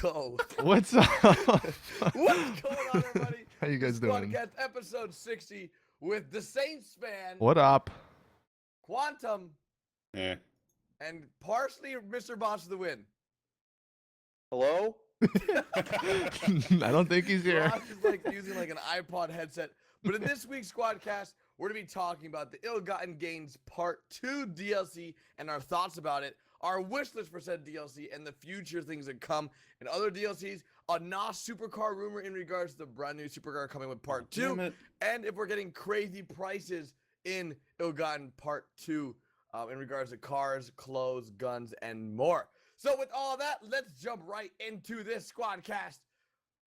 go? What's up? What's going on, everybody? How you guys doing? Squadcast episode 60 with the Saintsfan, What up? Quantum, Yeah. and partially Mr. Boss of the Win. Hello? I don't think he's here. Ross is like using like an iPod headset. But in this week's Squadcast, we're going to be talking about the Ill-Gotten Gains Part 2 DLC and our thoughts about it, our wish list for said DLC, and the future things that come in other DLCs, a NOS Supercar rumor in regards to the brand new Supercar coming with Part 2, and if we're getting crazy prices in Ill-Gotten Part 2 in regards to cars, clothes, guns, and more. So with all that, let's jump right into this Squadcast.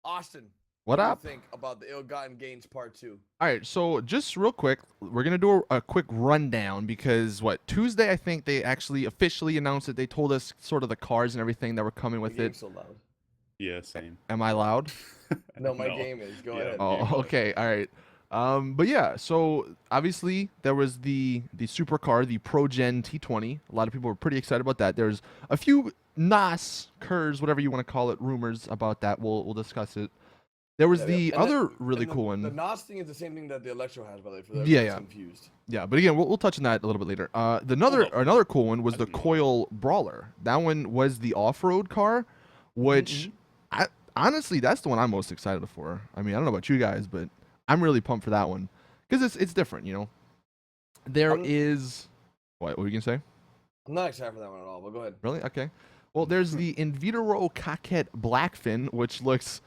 Austin, What do up? you think about the Ill-Gotten Gains Part 2? All right, so just real quick, we're going to do a quick rundown because, Tuesday, I think they actually officially announced it. They told us sort of the cars and everything that were coming with The it. game's so loud. Yeah, same. Am I loud? No, my game is. Go ahead. Oh, okay, all right. But yeah, so obviously there was the Supercar, the Pro Gen T20. A lot of people were pretty excited about that. There's a few NOS, Kers, whatever you want to call it, rumors about that. We'll discuss it. There was the And other that- really and cool The one. NOS thing is the same thing that the Electro has, by the way, for those Yeah. confused. Yeah, but again, we'll touch on that a little bit later. Another cool one was I the didn't know Coil Brawler. That one was the off-road car, which honestly, that's the one I'm most excited for. I mean, I don't know about you guys, but I'm really pumped for that one because it's different, you know. There is what were you gonna say? I'm not excited for that one at all, but go ahead. Really? Okay. Well, there's the Invitero Coquette Blackfin, which looks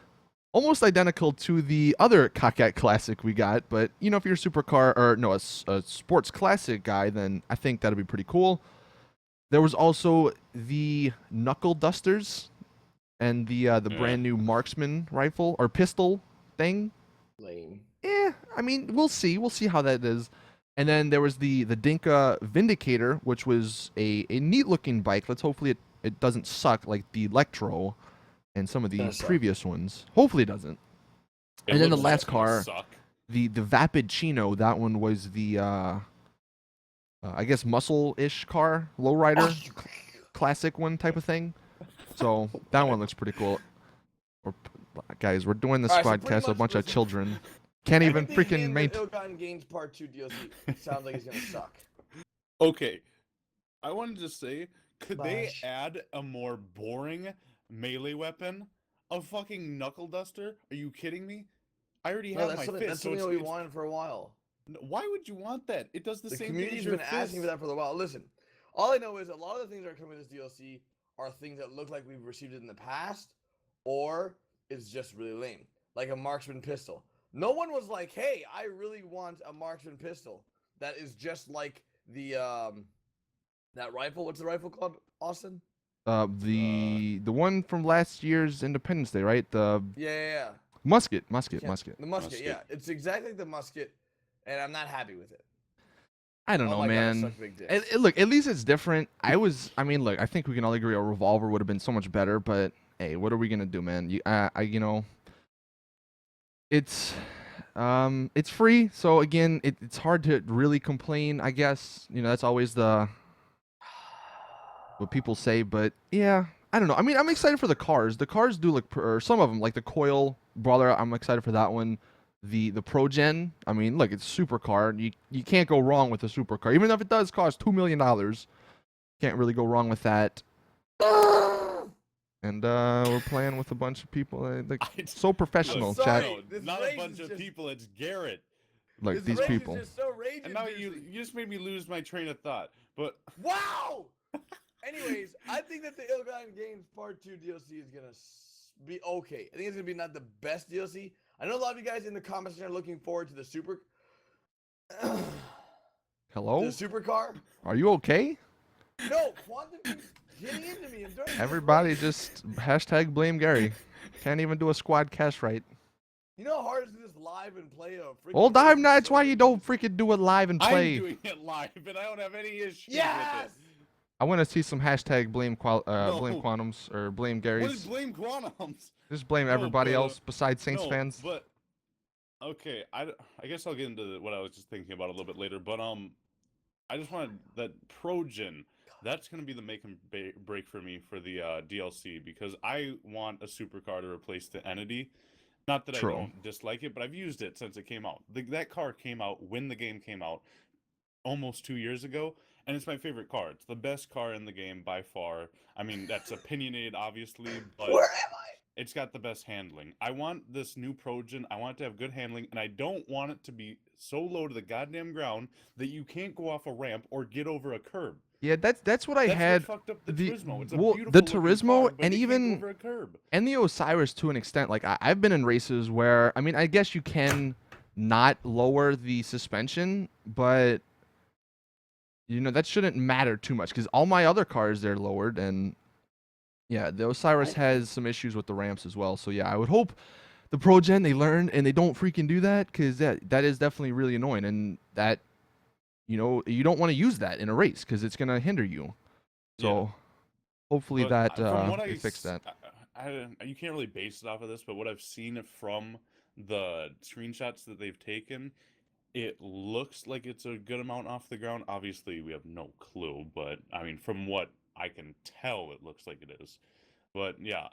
almost identical to the other Coquette Classic we got. But, you know, if you're a supercar or no, a sports classic guy, then I think that'd be pretty cool. There was also the Knuckle Dusters and the brand new Marksman rifle or pistol thing. Lame. I mean, we'll see. We'll see how that is. And then there was the Dinka Vindicator, which was a neat-looking bike. Let's hopefully it doesn't suck like the Electro and some of the previous ones. Hopefully it doesn't. And then the last car, the Vapid Chino, that one was the, I guess, muscle-ish car, lowrider, classic one type of thing. So that one looks pretty cool. Guys, we're doing the All right, so Squadcast, pretty a much, bunch of listen. children. Can't even Everything freaking in the maintain. Ill-Gotten Gains Part 2 DLC sounds like it's going to suck. Okay, I wanted to say, could they Flash. add a more boring melee weapon? A fucking knuckle duster? Are you kidding me? I already No, have that's my something, fist. that's so something it's, that we it's- wanted for a while. Why would you want that? It does the The same thing community's as your been asking for fist. that for a while. Listen, all I know is a lot of the things that are coming with this DLC are things that look like we've received it in the past, or it's just really lame, like a marksman pistol. No one was like, "Hey, I really want a marksman pistol that is just like the that rifle. What's the rifle called, Austin? The one from last year's Independence Day, right? The Yeah. musket. Yeah. The musket. Musket. Yeah, it's exactly like the musket, and I'm not happy with it. I don't Oh know, my God, it man. sucks big dicks. Look, at least it's different. I mean, look, I think we can all agree a revolver would have been so much better, but hey, what are we gonna do, man? You know, it's free, so again, it's hard to really complain. I guess you know that's always what people say, but yeah, I don't know. I mean, I'm excited for the cars. The cars do look, or some of them, like the Coil Brawler. I'm excited for that one. The Pro Gen. I mean, look, it's supercar. You can't go wrong with a supercar, even if it does cost $2 million. Can't really go wrong with that. And we're playing with a bunch of people. Like so professional, sorry. chat. No, This not race a bunch is of just- people. It's Garrett. Like This these race people. is just so rage And now you inducing. just made me lose my train of thought. But Wow! Anyways, I think that the Ill-Gotten Games Part 2 DLC is gonna be okay. I think it's gonna be not the best DLC. I know a lot of you guys in the comments are looking forward to the Hello? the supercar. Are you okay? No, Quantum keeps getting into me. And during this Everybody race. just hashtag blame Gary. Can't even do a squad cast right. You know how hard it is to just live and play a freaking Well, game? Dive Nights, So why you don't freaking do it live and play? I'm doing it live, and I don't have any issues Yes! with it. I want to see some hashtag blame blame No. Quantums or blame What Gary's. is blame quantums? Just blame No, everybody but, else besides Saints no, fans. But okay, I guess I'll get into what I was just thinking about a little bit later. But I just wanted that Pro Gen. That's going to be the make and break for me for the DLC, because I want a supercar to replace the Entity. Not that I True. don't dislike it, but I've used it since it came out. That car came out when the game came out, almost 2 years ago, and it's my favorite car. It's the best car in the game by far. I mean, that's opinionated, obviously, but Where am I? it's got the best handling. I want this new Progen. I want it to have good handling, and I don't want it to be so low to the goddamn ground that you can't go off a ramp or get over a curb. Yeah, that's what I That's had. what fucked up the the Turismo. It's a well, beautiful the looking Turismo car, but and it can't go even over a curb. and the Osiris to an extent. Like I've been in races where I mean I guess you can not lower the suspension, but you know that shouldn't matter too much because all my other cars they're lowered, and yeah, the Osiris has some issues with the ramps as well. So yeah, I would hope the Pro Gen they learn and they don't freaking do that, because that is definitely really annoying, and that you know you don't want to use that in a race because it's gonna hinder you. So hopefully But that from what they fix that. you can't really base it off of this, but what I've seen from the screenshots that they've taken, it looks like it's a good amount off the ground. Obviously, we have no clue, but I mean, from what I can tell, it looks like it is. But yeah,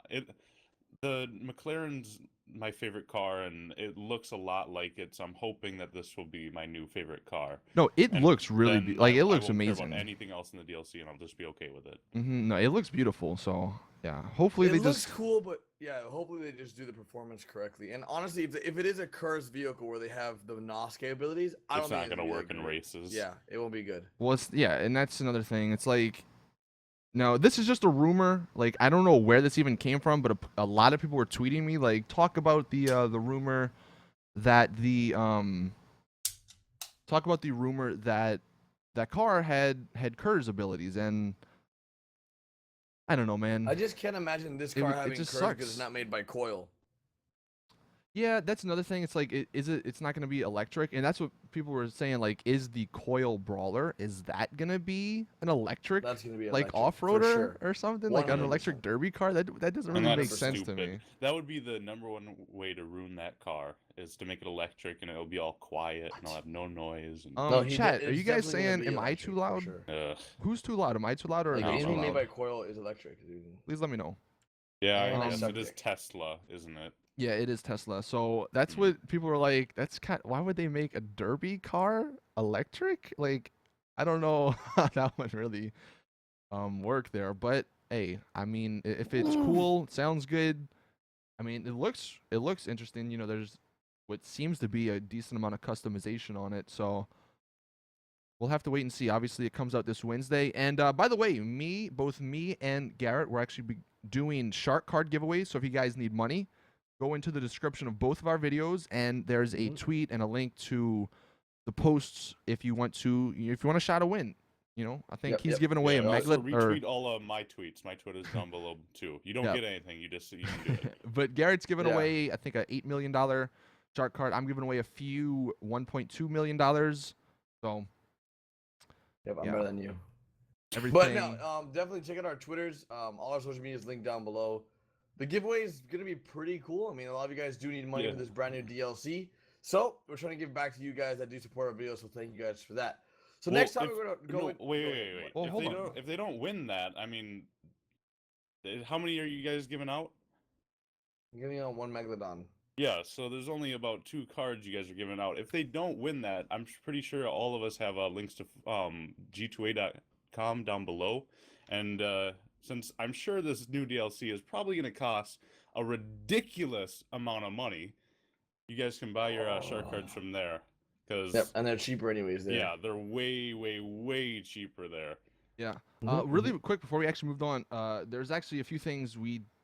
the McLaren's my favorite car, and it looks a lot like it. So I'm hoping that this will be my new favorite car. No, it And looks really then like it I looks won't care amazing. about anything else in the DLC, and I'll just be okay with it. No, it looks beautiful. So yeah, hopefully It they looks just cool, but yeah, hopefully they just do the performance correctly. And honestly, if it is a cursed vehicle where they have the NOS capabilities, I It's don't not think going to gonna work in races. Yeah, it won't be good. well, and that's another thing. It's like no, this is just a rumor. Like I don't know where this even came from, but a lot of people were tweeting me like talk about the rumor that that car had Kerr's abilities, and I don't know, man. I just can't imagine this It car would- it having just curves because sucks. it's not made by Coil. Yeah, that's another thing. It's like, it's not going to be electric, and that's what people were saying. Like, is the Coil Brawler, is that going to be an electric, That's gonna be like electric, off-roader for sure. or something, like an 100%. electric derby car? That doesn't And really that's make sense to stupid. me. That would be the number one way to ruin that car, is to make it electric, and it'll be all quiet, and it'll have no noise. And, No, Chat, are it's you guys definitely gonna saying, be am I electric, too for loud? sure. Who's too loud? Am I too loud or Like am I too anything made loud? by Coil is electric, dude. Please let me know. yeah, And I guess it is septic. Tesla, isn't it? Yeah, it is Tesla. So that's what people were like. That's why would they make a derby car electric? Like, I don't know how that would really work there. But hey, I mean, if it's cool, it sounds good. I mean, it looks interesting. You know, there's what seems to be a decent amount of customization on it. So we'll have to wait and see. Obviously, it comes out this Wednesday. And by the way, both me and Garrett, we're actually doing shark card giveaways. So if you guys need money, go into the description of both of our videos, and there's a tweet and a link to the posts if you want a shot to win. You know, I think he's giving away a also Meglet. retweet all of my tweets. My Twitter's down below too. You don't get anything. You can do it. But Garrett's giving away, I think, a $8 million shark card. I'm giving away a few $1.2 million. So Yep, I'm better than you. everything. But no, definitely check out our Twitters. All our social media is linked down below. The giveaway is gonna be pretty cool. I mean, a lot of you guys do need money for this brand new DLC, so we're trying to give back to you guys that do support our videos. So thank you guys for that. So next time we're gonna go. Wait. Well, hold on. If they don't win that, I mean, how many are you guys giving out? I'm giving out one Megalodon. Yeah, so there's only about 2 cards you guys are giving out. If they don't win that, I'm pretty sure all of us have links to g2a.com down below. And since I'm sure this new DLC is probably going to cost a ridiculous amount of money, you guys can buy your shark cards from there. Yep, and they're cheaper anyways. There. Yeah, they're way cheaper there. Yeah. Really quick before we actually moved on, there's actually a few things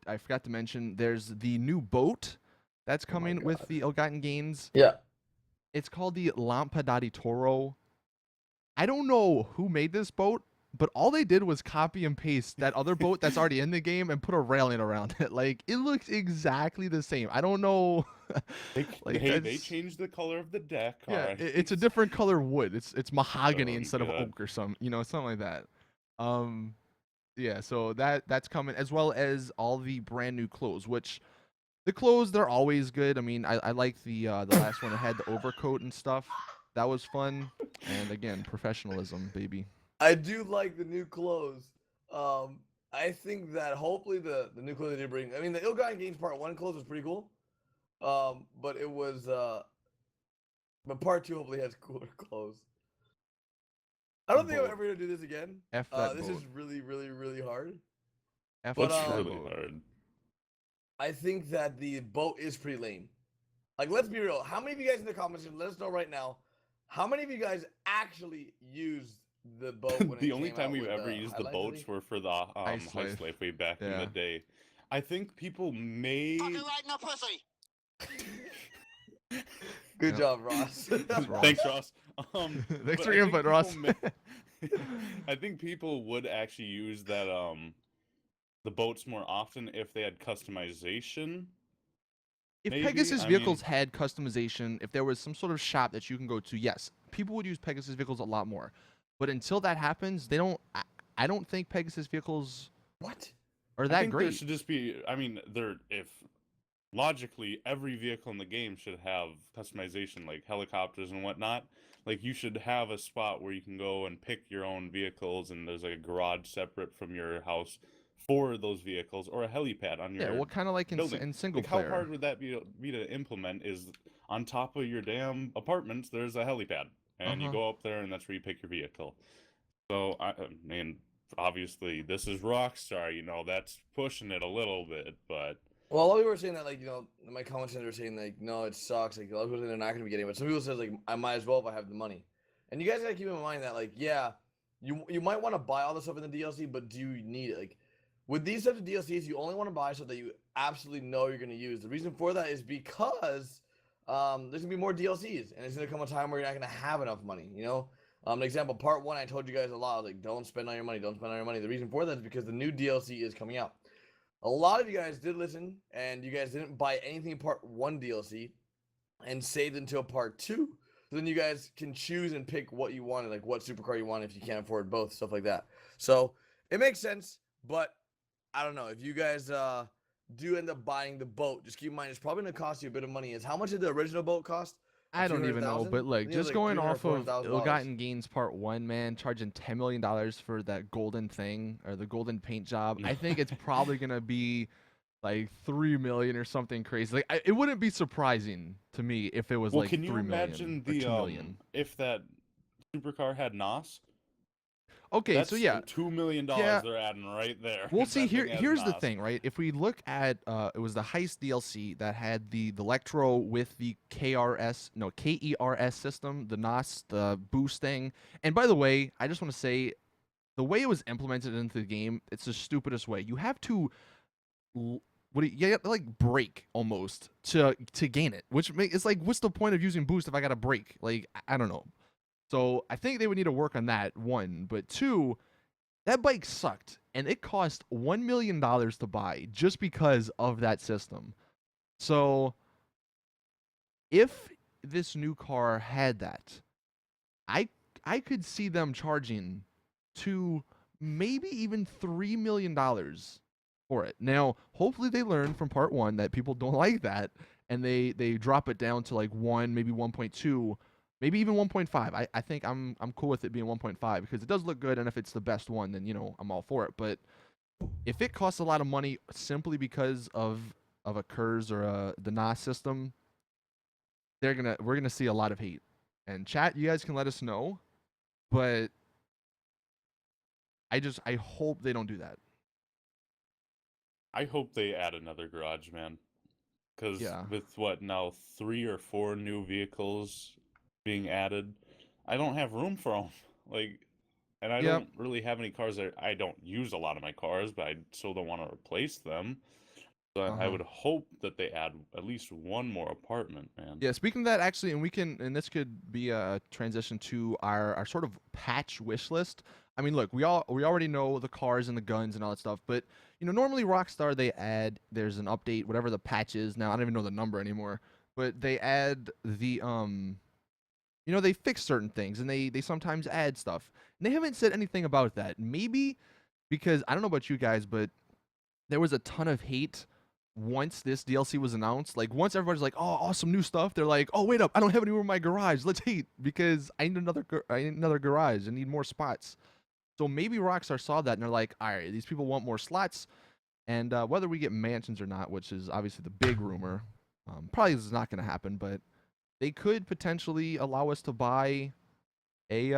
I forgot to mention. There's the new boat that's coming with the Ill-Gotten Gains. Yeah. It's called the Lampada di Toro. I don't know who made this boat, but all they did was copy and paste that other boat that's already in the game and put a railing around it. Like, it looks exactly the same. I don't know. They changed the color of the deck. Yeah, it's a different color wood. It's mahogany instead of oak or something like that. Yeah, so that's coming, as well as all the brand new clothes, which the clothes, they're always good. I mean, I like the last one that had the overcoat and stuff. That was fun. And again, professionalism, baby. I do like the new clothes. I think that hopefully the new clothes they did bring. I mean, the Ill-Gotten Gains Part 1 clothes was pretty cool. But it was but Part 2 hopefully has cooler clothes. I don't think I'm Boat. ever gonna do this again. F that This boat. is really hard. F But, That's that really boat. hard. I think that the boat is pretty lame. Like, let's be real. How many of you guys in the comments, let us know right now, how many of you guys actually used the boat when The it only came time out we've with, ever used the highlights, boats really? were for the Ice High Life. Life way back in Yeah. the day. I think people may. Fucking right in the pussy. Good Yep. job, Ross. Thanks, Ross. Thanks, Ross. Thanks but for I your think input, Ross. people I think people would actually use that the boats more often if they had customization. If Maybe, Pegasus I vehicles mean- had customization, if there was some sort of shop that you can go to, yes, people would use Pegasus vehicles a lot more. But until that happens, they don't. I don't think Pegasus vehicles What? are I that think there great. should just be. I mean, if logically every vehicle in the game should have customization, like helicopters and whatnot. Like you should have a spot where you can go and pick your own vehicles, and there's like a garage separate from your house for those vehicles, or a helipad on your Yeah, well, kind of like building. in single Like player. how hard would that be to implement? Is on top of your damn apartments, there's a helipad, and you Uh-huh. go up there, and that's where you pick your vehicle. So I mean, obviously, this is Rockstar. You know, that's pushing it a little bit, but Well, a lot of people were saying that, like, in my comments, they were saying, like, no, it sucks. Like, a lot of people saying they're not going to be getting it. But some people says, like, I might as well if I have the money. And you guys got to keep in mind that, like, yeah, you might want to buy all the stuff in the DLC, but do you need it? Like, with these types of DLCs, you only want to buy stuff that you absolutely know you're going to use. The reason for that is because there's going to be more DLCs, and it's going to come a time where you're not going to have enough money, you know? An example, part 1, I told you guys a lot. I was like, don't spend all your money. Don't spend all your money. The reason for that is because the new DLC is coming out. A lot of you guys did listen, and you guys didn't buy anything in Part 1 DLC and saved until Part 2. So then you guys can choose and pick what you wanted, like what supercar you want if you can't afford both, stuff like that. So it makes sense, but I don't know. If you guys do end up buying the boat, just keep in mind it's probably going to cost you a bit of money. Is how much did the original boat cost? I don't even know, 200,000? but I like think it was just like going off of $300,000, $400,000. Ill-Gotten Gains Part 1, man, charging $10 million for that golden thing or the golden paint job, I think it's probably gonna be like 3 million or something crazy. Like it wouldn't be surprising to me if it was well, like can 3 you million imagine or the 2 million. if that supercar had NOS? Okay, That's so yeah, $2 million Yeah. they're adding right there. we'll if see. that thing has Here's the NOS. thing, right? If we look at it was the Heist DLC that had the Electro with the KERS system, the NOS, the boost thing. And by the way, I just want to say, the way it was implemented into the game, it's the stupidest way. You have to, you have to like break almost to gain it, which it's like, what's the point of using boost if I got to break? Like I don't know. So I think they would need to work on that, one, but two. That bike sucked, and it cost $1 million to buy just because of that system. So, if this new car had that, I could see them charging to maybe even $3 million for it. Now, hopefully they learn from Part 1 that people don't like that, and they drop it down to like 1, maybe 1.2. Maybe even 1.5. I think I'm cool with it being 1.5 because it does look good, and if it's the best one, then I'm all for it. But if it costs a lot of money simply because of a KERS or the NOS system, we're gonna see a lot of hate. And chat, you guys can let us know, but I hope they don't do that. I hope they add another garage, man. Because Yeah. with what now 3 or 4 new vehicles being added, I don't have room for them. Like, and I Yep. don't really have any cars that I don't use a lot of my cars, but I still don't want to replace them. So I Uh-huh. would hope that they add at least one more apartment, man. Yeah, speaking of that, actually, and this could be a transition to our sort of patch wish list. I mean, look, we already know the cars and the guns and all that stuff, but normally Rockstar there's an update, whatever the patch is. Now I don't even know the number anymore, but they add the they fix certain things and they sometimes add stuff. And they haven't said anything about that. Maybe because I don't know about you guys, but there was a ton of hate once this DLC was announced. Like once everybody's like, "Oh, awesome new stuff," they're like, "Oh, wait up, I don't have any room in my garage. Let's hate because I need another garage. I need more spots." So maybe Rockstar saw that and they're like, all right, these people want more slots. And whether we get mansions or not, which is obviously the big rumor, probably is not going to happen, but they could potentially allow us to buy a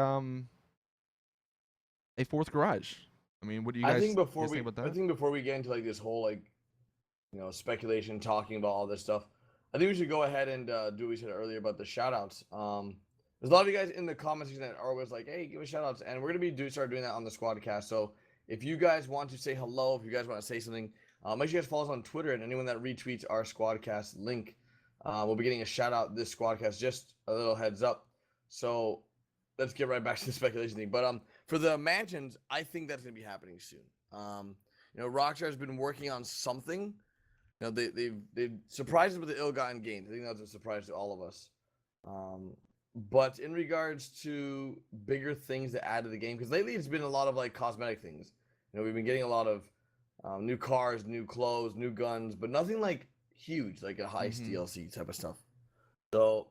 fourth garage. I mean, what do you I guys, think before guys think about I that? think before we get into like this whole like speculation talking about all this stuff, I think we should go ahead and do what we said earlier about the shout outs. There's a lot of you guys in the comment section that are always like, hey, give us shout outs, and we're gonna be start doing that on the Squadcast. So if you guys want to say hello, if you guys want to say something, make sure you guys follow us on Twitter, and anyone that retweets our Squadcast link will be getting a shout out this Squadcast. Just a little heads up. So let's get right back to the speculation thing. But for the mansions, I think that's gonna be happening soon. Rockstar has been working on something. They've surprised us with the ill-gotten gains. I think that's a surprise to all of us. But in regards to bigger things to add to the game, because lately it's been a lot of like cosmetic things. We've been getting a lot of new cars, new clothes, new guns, but nothing like huge, like a heist DLC type of stuff. So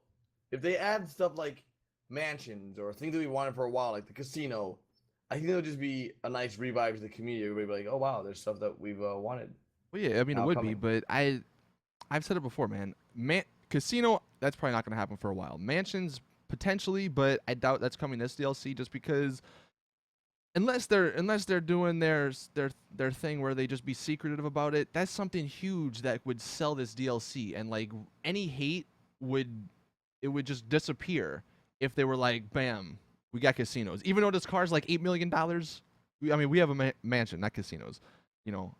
if they add stuff like mansions or things that we wanted for a while, like the casino, I think it'll just be a nice revive to the community. Everybody will be like, oh wow, there's stuff that we've wanted. Well, yeah, I mean, it Now would be, coming. but I've said it before, man. Casino, that's probably not going to happen for a while. Mansions, potentially, but I doubt that's coming this DLC just because unless they're doing their thing where they just be secretive about it, that's something huge that would sell this DLC, and like any hate would just disappear if they were like, bam, we got casinos. Even though this car's like $8 million, I mean, we have a mansion, not casinos,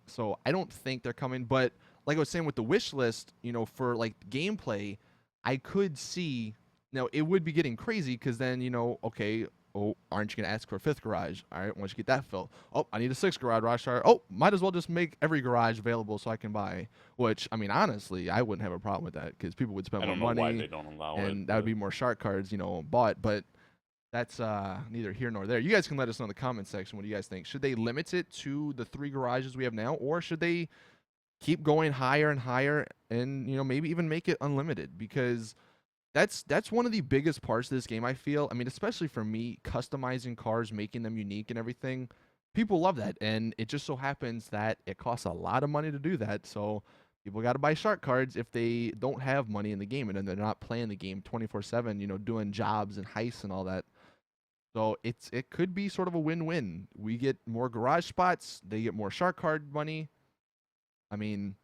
So I don't think they're coming. But like I was saying with the wish list, for like gameplay, I could see. Now it would be getting crazy because then okay, oh, aren't you gonna ask for a fifth garage? All right, once you get that filled, oh, I need a sixth garage. Rockstar, oh, might as well just make every garage available so I can buy. Which I mean, honestly, I wouldn't have a problem with that because people would spend I more don't know why money, they don't allow it. and that would be more shark cards, bought. But that's neither here nor there. You guys can let us know in the comment section what do you guys think. Should they limit it to the 3 garages we have now, or should they keep going higher and higher and maybe even make it unlimited? Because that's one of the biggest parts of this game, I feel. I mean, especially for me, customizing cars, making them unique and everything. People love that, and it just so happens that it costs a lot of money to do that. So people got to buy shark cards if they don't have money in the game, and then they're not playing the game 24/7, doing jobs and heists and all that. So it could be sort of a win-win. We get more garage spots, they get more shark card money. I mean,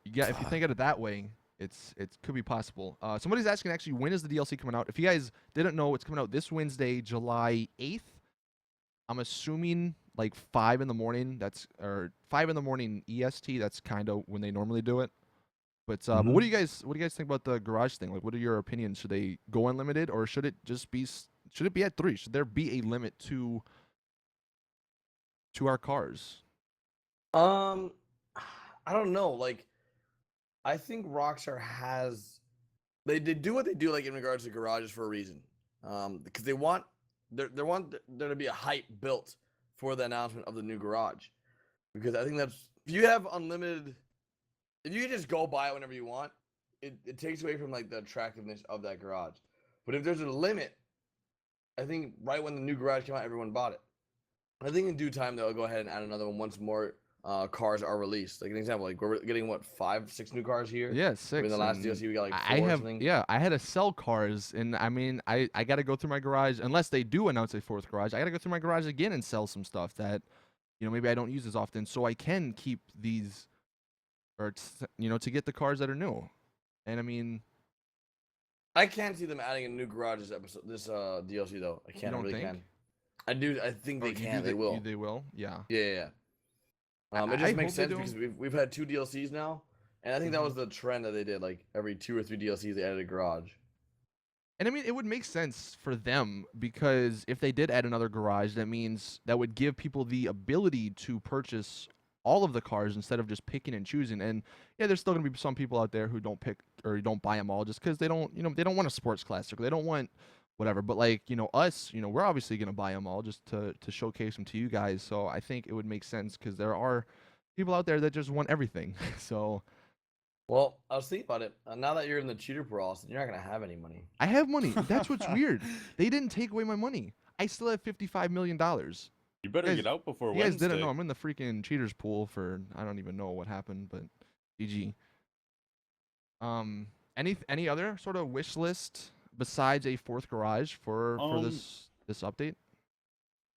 if you think of it that way, it could be possible. Somebody's asking actually, when is the DLC coming out? If you guys didn't know, it's coming out this Wednesday, July 8th. I'm assuming like 5 in the morning. Or 5 in the morning EST. That's kind of when they normally do it. But what do you guys think about the garage thing? Like, what are your opinions? Should they go unlimited, or should it just be at 3? Should there be a limit to our cars? I don't know. Like, I think Rockstar has they do what they do like in regards to garages for a reason. Because they want there to be a hype built for the announcement of the new garage. Because I think that's if you have unlimited, if you can just go buy it whenever you want, it takes away from like the attractiveness of that garage. But if there's a limit, I think right when the new garage came out, everyone bought it. I think in due time they'll go ahead and add another one once more cars are released. Like an example, like we're getting what 5, 6 new cars here. Yeah, 6. In the last and DLC we got like 4 I or have something. I had to sell cars, and I mean I got to go through my garage unless they do announce a 4th garage. I got to go through my garage again and sell some stuff that maybe I don't use as often, so I can keep these, or to get the cars that are new. And I mean, I can't see them adding a new garage this DLC though. I can't. I don't really think? can. I do. I think oh, they you can. do They will. They will. Yeah. Yeah. It I just makes hope they sense do. because we've had 2 DLCs now, and I think that was the trend that they did. Like every 2 or 3 DLCs, they added a garage. And I mean, it would make sense for them because if they did add another garage, that means that would give people the ability to purchase all of the cars instead of just picking and choosing. And yeah, there's still gonna be some people out there who don't pick or don't buy them all just because they don't, they don't want a sports classic. They don't want whatever. But like, us, we're obviously gonna buy them all just to showcase them to you guys. So I think it would make sense because there are people out there that just want everything. So. Well, I was thinking about it. Now that you're in the cheater paralysis, you're not gonna have any money. I have money. That's what's weird. They didn't take away my money. I still have $55 million. You better guys- get out before You guys Wednesday. didn't know I'm in the freaking cheaters pool for I don't even know what happened, but GG. Any other sort of wish list besides a fourth garage for this update?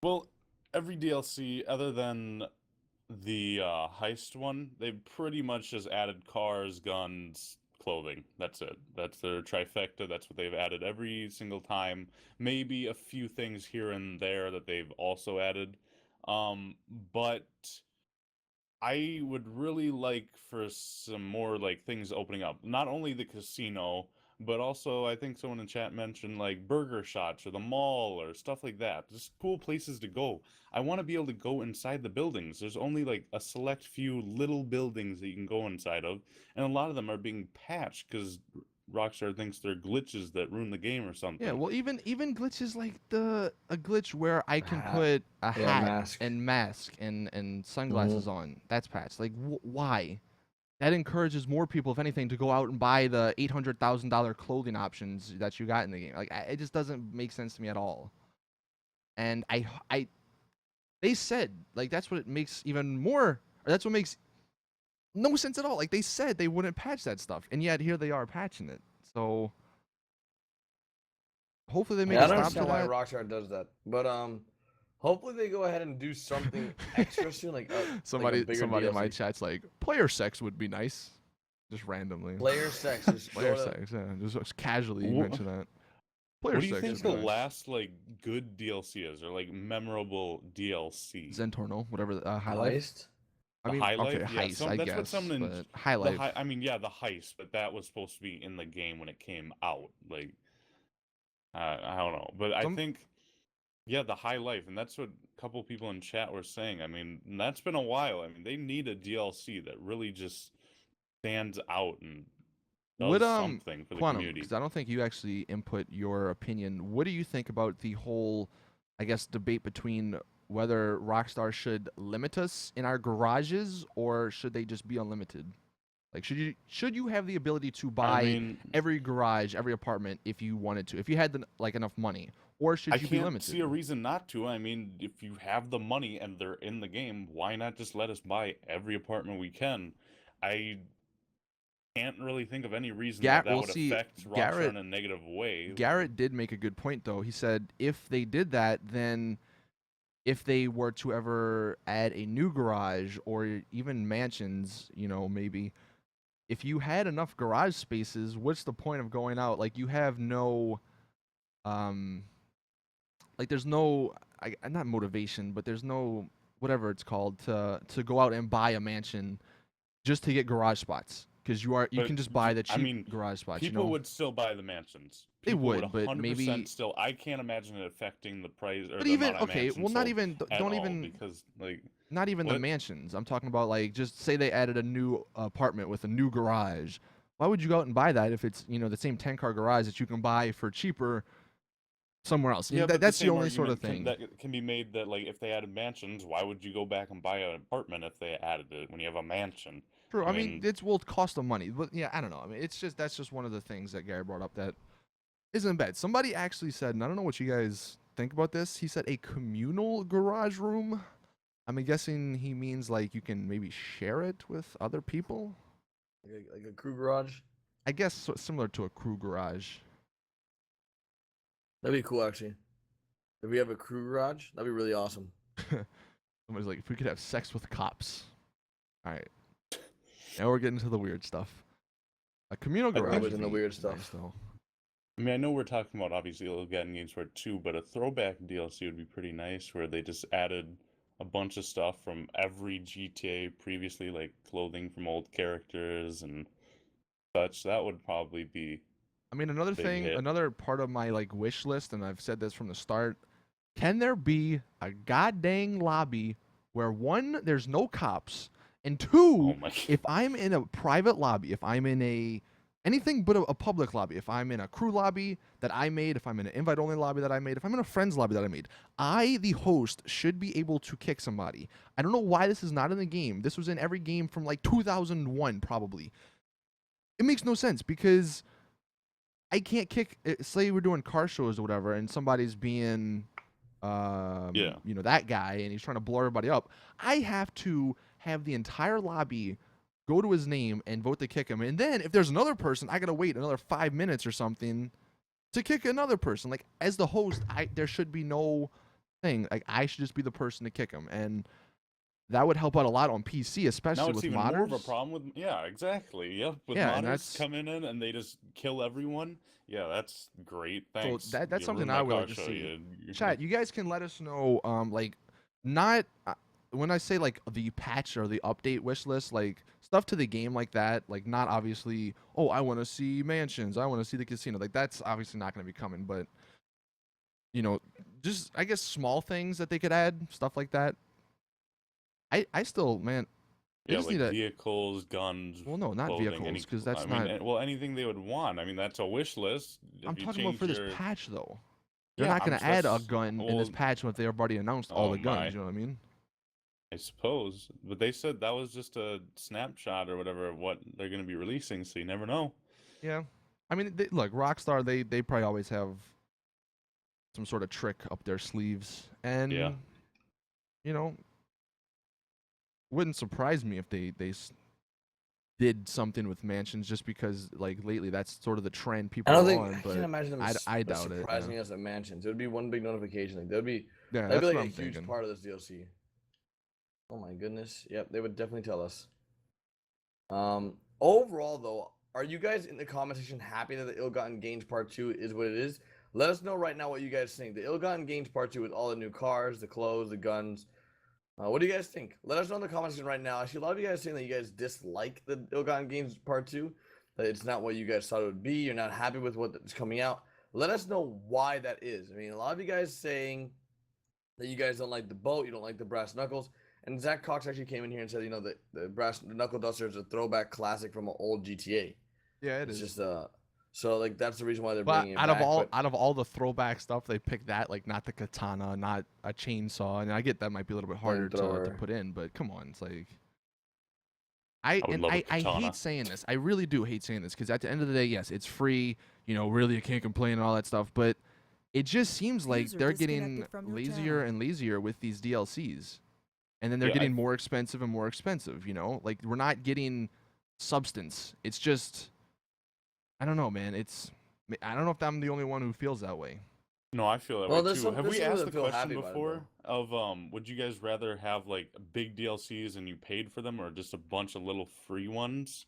Well, every DLC other than the heist one, they've pretty much just added cars, guns, clothing. That's it. That's their trifecta. That's what they've added every single time. Maybe a few things here and there that they've also added. But I would really like for some more like things opening up. Not only the casino, but also I think someone in chat mentioned like burger shots or the mall or stuff like that. Just cool places to go. I want to be able to go inside the buildings. There's only like a select few little buildings that you can go inside of, and a lot of them are being patched because Rockstar thinks they're glitches that ruin the game or something. Yeah, well, even glitches like a glitch where I can Hat. put a Yeah, hat mask. and mask and sunglasses on. That's patched. Like, why? That encourages more people, if anything, to go out and buy the $800,000 clothing options that you got in the game. Like, it just doesn't make sense to me at all. And they said like that's what it makes even more. Or that's what makes no sense at all. Like they said they wouldn't patch that stuff, and yet here they are patching it. So hopefully they make Yeah, I a don't stop to understand why that. Rockstar does that, but hopefully they go ahead and do something extra soon, like a Somebody bigger in my DLC. chat's like, player sex would be nice, just randomly. Player sex, just Player go to sex, yeah, just casually Wha- mention that. Player What do you sex think would the be nice. last like good DLC is, or like memorable DLC? Zentorno, whatever. High Life. Heist. I The mean, High okay, Life? Yeah, heist. I that's guess, what someone in but High the Life. I mean, yeah, the heist, but that was supposed to be in the game when it came out. Like, I don't know, but I Some- think, yeah, the High Life, and that's what a couple people in chat were saying. I mean, that's been a while. I mean, they need a DLC that really just stands out and does Would something for the Quantum, community. because I don't think you actually input your opinion. What do you think about the whole, I guess, debate between whether Rockstar should limit us in our garages or should they just be unlimited? Like, should you have the ability to I buy mean, every garage, every apartment if you wanted to, if you had like enough money, or should I you be can't limited? see a reason not to. I mean, if you have the money and they're in the game, why not just let us buy every apartment we can? I can't really think of any reason that Well, would see, affect Rockstar Garrett- in a negative way. Garrett did make a good point though. He said if they did that, then if they were to ever add a new garage or even mansions, maybe if you had enough garage spaces, what's the point of going out? Like you have no, like there's no, not motivation, but there's no whatever it's called to go out and buy a mansion just to get garage spots because you But can just buy the cheap I mean, garage spots. people would still buy the mansions. They People would, but 100% maybe- still. I can't imagine it affecting the price or But the even amount of okay, mansions well, not sold even at don't all, even because like not even the what? mansions. I'm talking about like just say they added a new apartment with a new garage. Why would you go out and buy that if it's the same 10-car garage that you can buy for cheaper somewhere else? I mean, but that's the same only sort of argument thing. that can be made that like if they added mansions, why would you go back and buy an apartment if they added it when you have a mansion? True. I I mean, mean- it's will cost them money, but yeah, I don't know. I mean, that's just one of the things that Gary brought up that isn't bad. Somebody actually said, and I don't know what you guys think about this. He said a communal garage room. I'm guessing he means like you can maybe share it with other people. Like a crew garage. I guess similar to a crew garage. That'd be cool, actually. If we have a crew garage, that'd be really awesome. Somebody's like, if we could have sex with cops. All right. Now we're getting to the weird stuff. A communal I think- garage. Always in the would be weird nice, stuff. though. I mean, I know we're talking about obviously Illugaton Games for 2, but a throwback DLC would be pretty nice where they just added a bunch of stuff from every GTA previously, like clothing from old characters and such. That would probably be. I mean, another Big thing, hit. another part of my like wish list, and I've said this from the start. Can there be a goddamn lobby where one, there's no cops, and two, Oh my. if I'm in a private lobby, if I'm in anything but a public lobby, if I'm in a crew lobby that I made, if I'm in an invite-only lobby that I made, if I'm in a friends lobby that I made, I, the host, should be able to kick somebody. I don't know why this is not in the game. This was in every game from like 2001, probably. It makes no sense because I can't kick. Say we're doing car shows or whatever, and somebody's being Yeah. that guy, and he's trying to blow everybody up. I have to have the entire lobby go to his name and vote to kick him. And then if there's another person, I got to wait another 5 minutes or something to kick another person. Like, as the host, there should be no thing. Like, I should just be the person to kick him. And that would help out a lot on PC, especially Now it's with even modders. more of a problem with exactly. Yep, with Yeah, and modders that's coming in and they just kill everyone. Yeah, that's great. so Thanks. that's You something ruined I my would car like to show, see. you- Chat, you guys can let us know, like, not when I say like the patch or the update wish list, like stuff to the game like that, like not obviously, oh, I want to see mansions, I want to see the casino, like that's obviously not going to be coming, but just I guess small things that they could add, stuff like that. I still, man, they Yeah, just like need to. vehicles, guns, Well, no, not clothing, vehicles, because that's I mean, not. well, anything they would want. I mean, that's a wish list. I'm If you talking about change for this your patch though. They're yeah, not going to add a that's gun in this well, patch when they've already announced all oh the guns. my. You know what I mean? I suppose, but they said that was just a snapshot or whatever of what they're going to be releasing, so you never know. Yeah. I mean, look, Rockstar, they probably always have some sort of trick up their sleeves, and Yeah. wouldn't surprise me if they did something with mansions, just because like lately that's sort of the trend people I don't are think on. I But can't imagine them I doubt it. surprising us at mansions. It would be one big notification. Like that'd be Yeah, that'd that's be what like I'm a huge thinking. part of this DLC. Oh my goodness. Yep, they would definitely tell us. Overall though, are you guys in the comment section happy that the Ill-Gotten Gains Part 2 is what it is? Let us know right now what you guys think. The Ill-Gotten Gains Part 2 with all the new cars, the clothes, the guns. What do you guys think? Let us know in the comment section right now. Actually, a lot of you guys saying that you guys dislike the Ill-Gotten Gains Part 2, that it's not what you guys thought it would be. You're not happy with what's coming out. Let us know why that is. I mean, a lot of you guys saying that you guys don't like the boat, you don't like the brass knuckles. And Zach Cox actually came in here and said, the brass knuckle duster is a throwback classic from an old GTA. Yeah, It's just so like that's the reason why they're But bringing it out back. of all the throwback stuff, they picked that, like not the katana, not a chainsaw, and I get that might be a little bit harder to Flamethrower. put in, but come on, it's like I would love a I katana. hate saying this. I really do hate saying this, because at the end of the day, yes, it's free. Really, you can't complain and all that stuff, but it just seems like User they're getting disconnected from your lazier channel. and lazier with these DLCs, and then they're Yeah, getting more expensive and more expensive. Like we're not getting substance. It's just, I don't know, man. I don't know if I'm the only one who feels that way. No, I feel that Well, way there's too. some- Have there's we some asked that the feel question happy about it, before of would you guys rather have like big DLCs and you paid for them, or just a bunch of little free ones?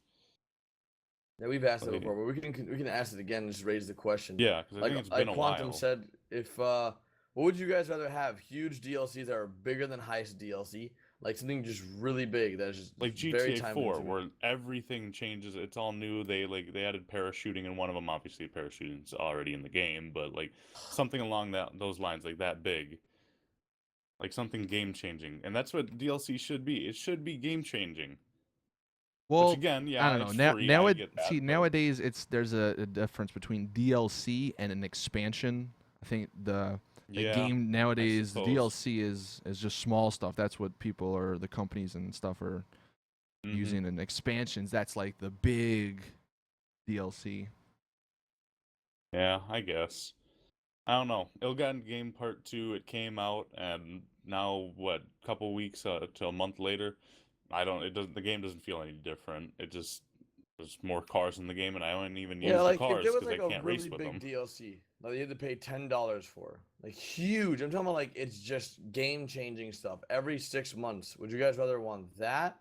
Yeah, we've asked that Like, before, but we can ask it again and just raise the question. yeah, because I think it's been a Quantum while. said, if what would you guys rather have? Huge DLCs that are bigger than Heist DLC, like something just really big that is just Like very GTA time 4, consuming. where everything changes. It's all new. They added parachuting in one of them. Obviously, parachuting's already in the game, but like something along those lines, like that big, like something game changing. And that's what DLC should be. It should be game changing. Well, Which again, I yeah, don't know. it's Now, free. I get that. see, but nowadays there's a difference between DLC and an expansion. I think the yeah, game nowadays, the suppose. DLC is just small stuff. That's what people or the companies and stuff are Mhm. using. And expansions, that's like the big DLC. Yeah, I guess. I don't know. Ill-Gotten Game Part 2, it came out, and now, what, couple weeks to a month later, the game doesn't feel any different. There's more cars in the game, and I don't even use the Like if cars there was because like I a can't really race with big them. DLC that you had to pay $10 for, like huge. I'm talking about like it's just game changing stuff every 6 months. Would you guys rather want that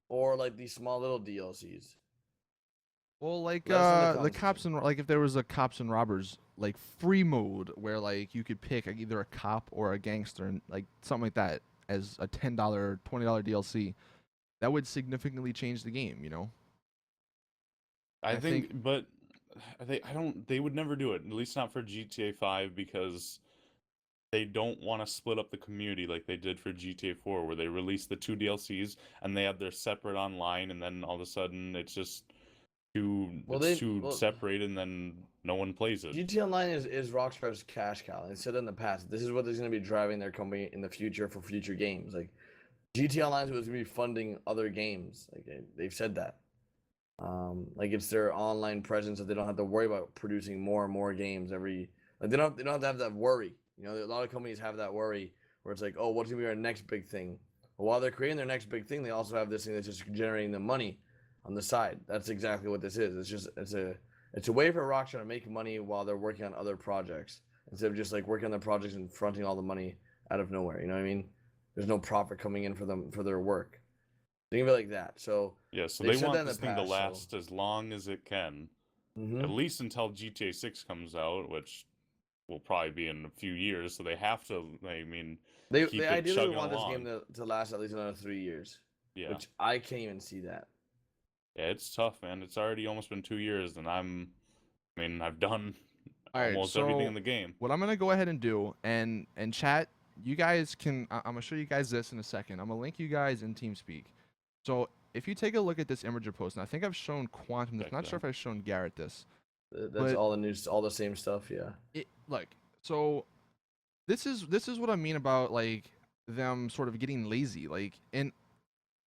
or like these small little DLCs? Well, like Let us know in the the comments cops section. and like if there was a cops and robbers like free mode where like you could pick either a cop or a gangster, and like something like that as a $10, $20 DLC, that would significantly change the game. I I think, but they would never do it, at least not for GTA 5, because they don't want to split up the community like they did for GTA 4, where they released the two DLCs and they have their separate online, and then all of a sudden it's just too separated, and then no one plays it. GTA Online is Rockstar's cash cow. They said in the past this is what is going to be driving their company in the future for future games. Like GTA Online was going to be funding other games. Like they've said that. Like it's their online presence that they don't have to worry about producing more and more games every. Like they don't have to have that worry. You know, a lot of companies have that worry where it's like, oh, what's gonna be our next big thing? But while they're creating their next big thing, they also have this thing that's just generating them money on the side. That's exactly what this is. It's a way for Rockstar to make money while they're working on other projects instead of just like working on their projects and fronting all the money out of nowhere. You know what I mean? There's no profit coming in for them for their work. Think of it like that. So Yeah, so they've they said that want in the this thing to past, so- last as long as it can, Mhm. at least until GTA 6 comes out, which will probably be in a few years. So they have to, I mean, They keep they it ideally chugging want along. this game to last at least another 3 years, Yeah, which I can't even see that. yeah, it's tough, man. It's already almost been 2 years, and I mean, I've done All right, almost everything in so the game. what I'm gonna go ahead and do, and chat, you guys can. I'm gonna show you guys this in a second. I'm gonna link you guys in TeamSpeak. So if you take a look at this imager post, and I think I've shown Quantum this. Check Not that. sure if I've shown Garrett this. That's But- all the news, all the same stuff. Yeah. Look, so this is what I mean about like them sort of getting lazy. Like, and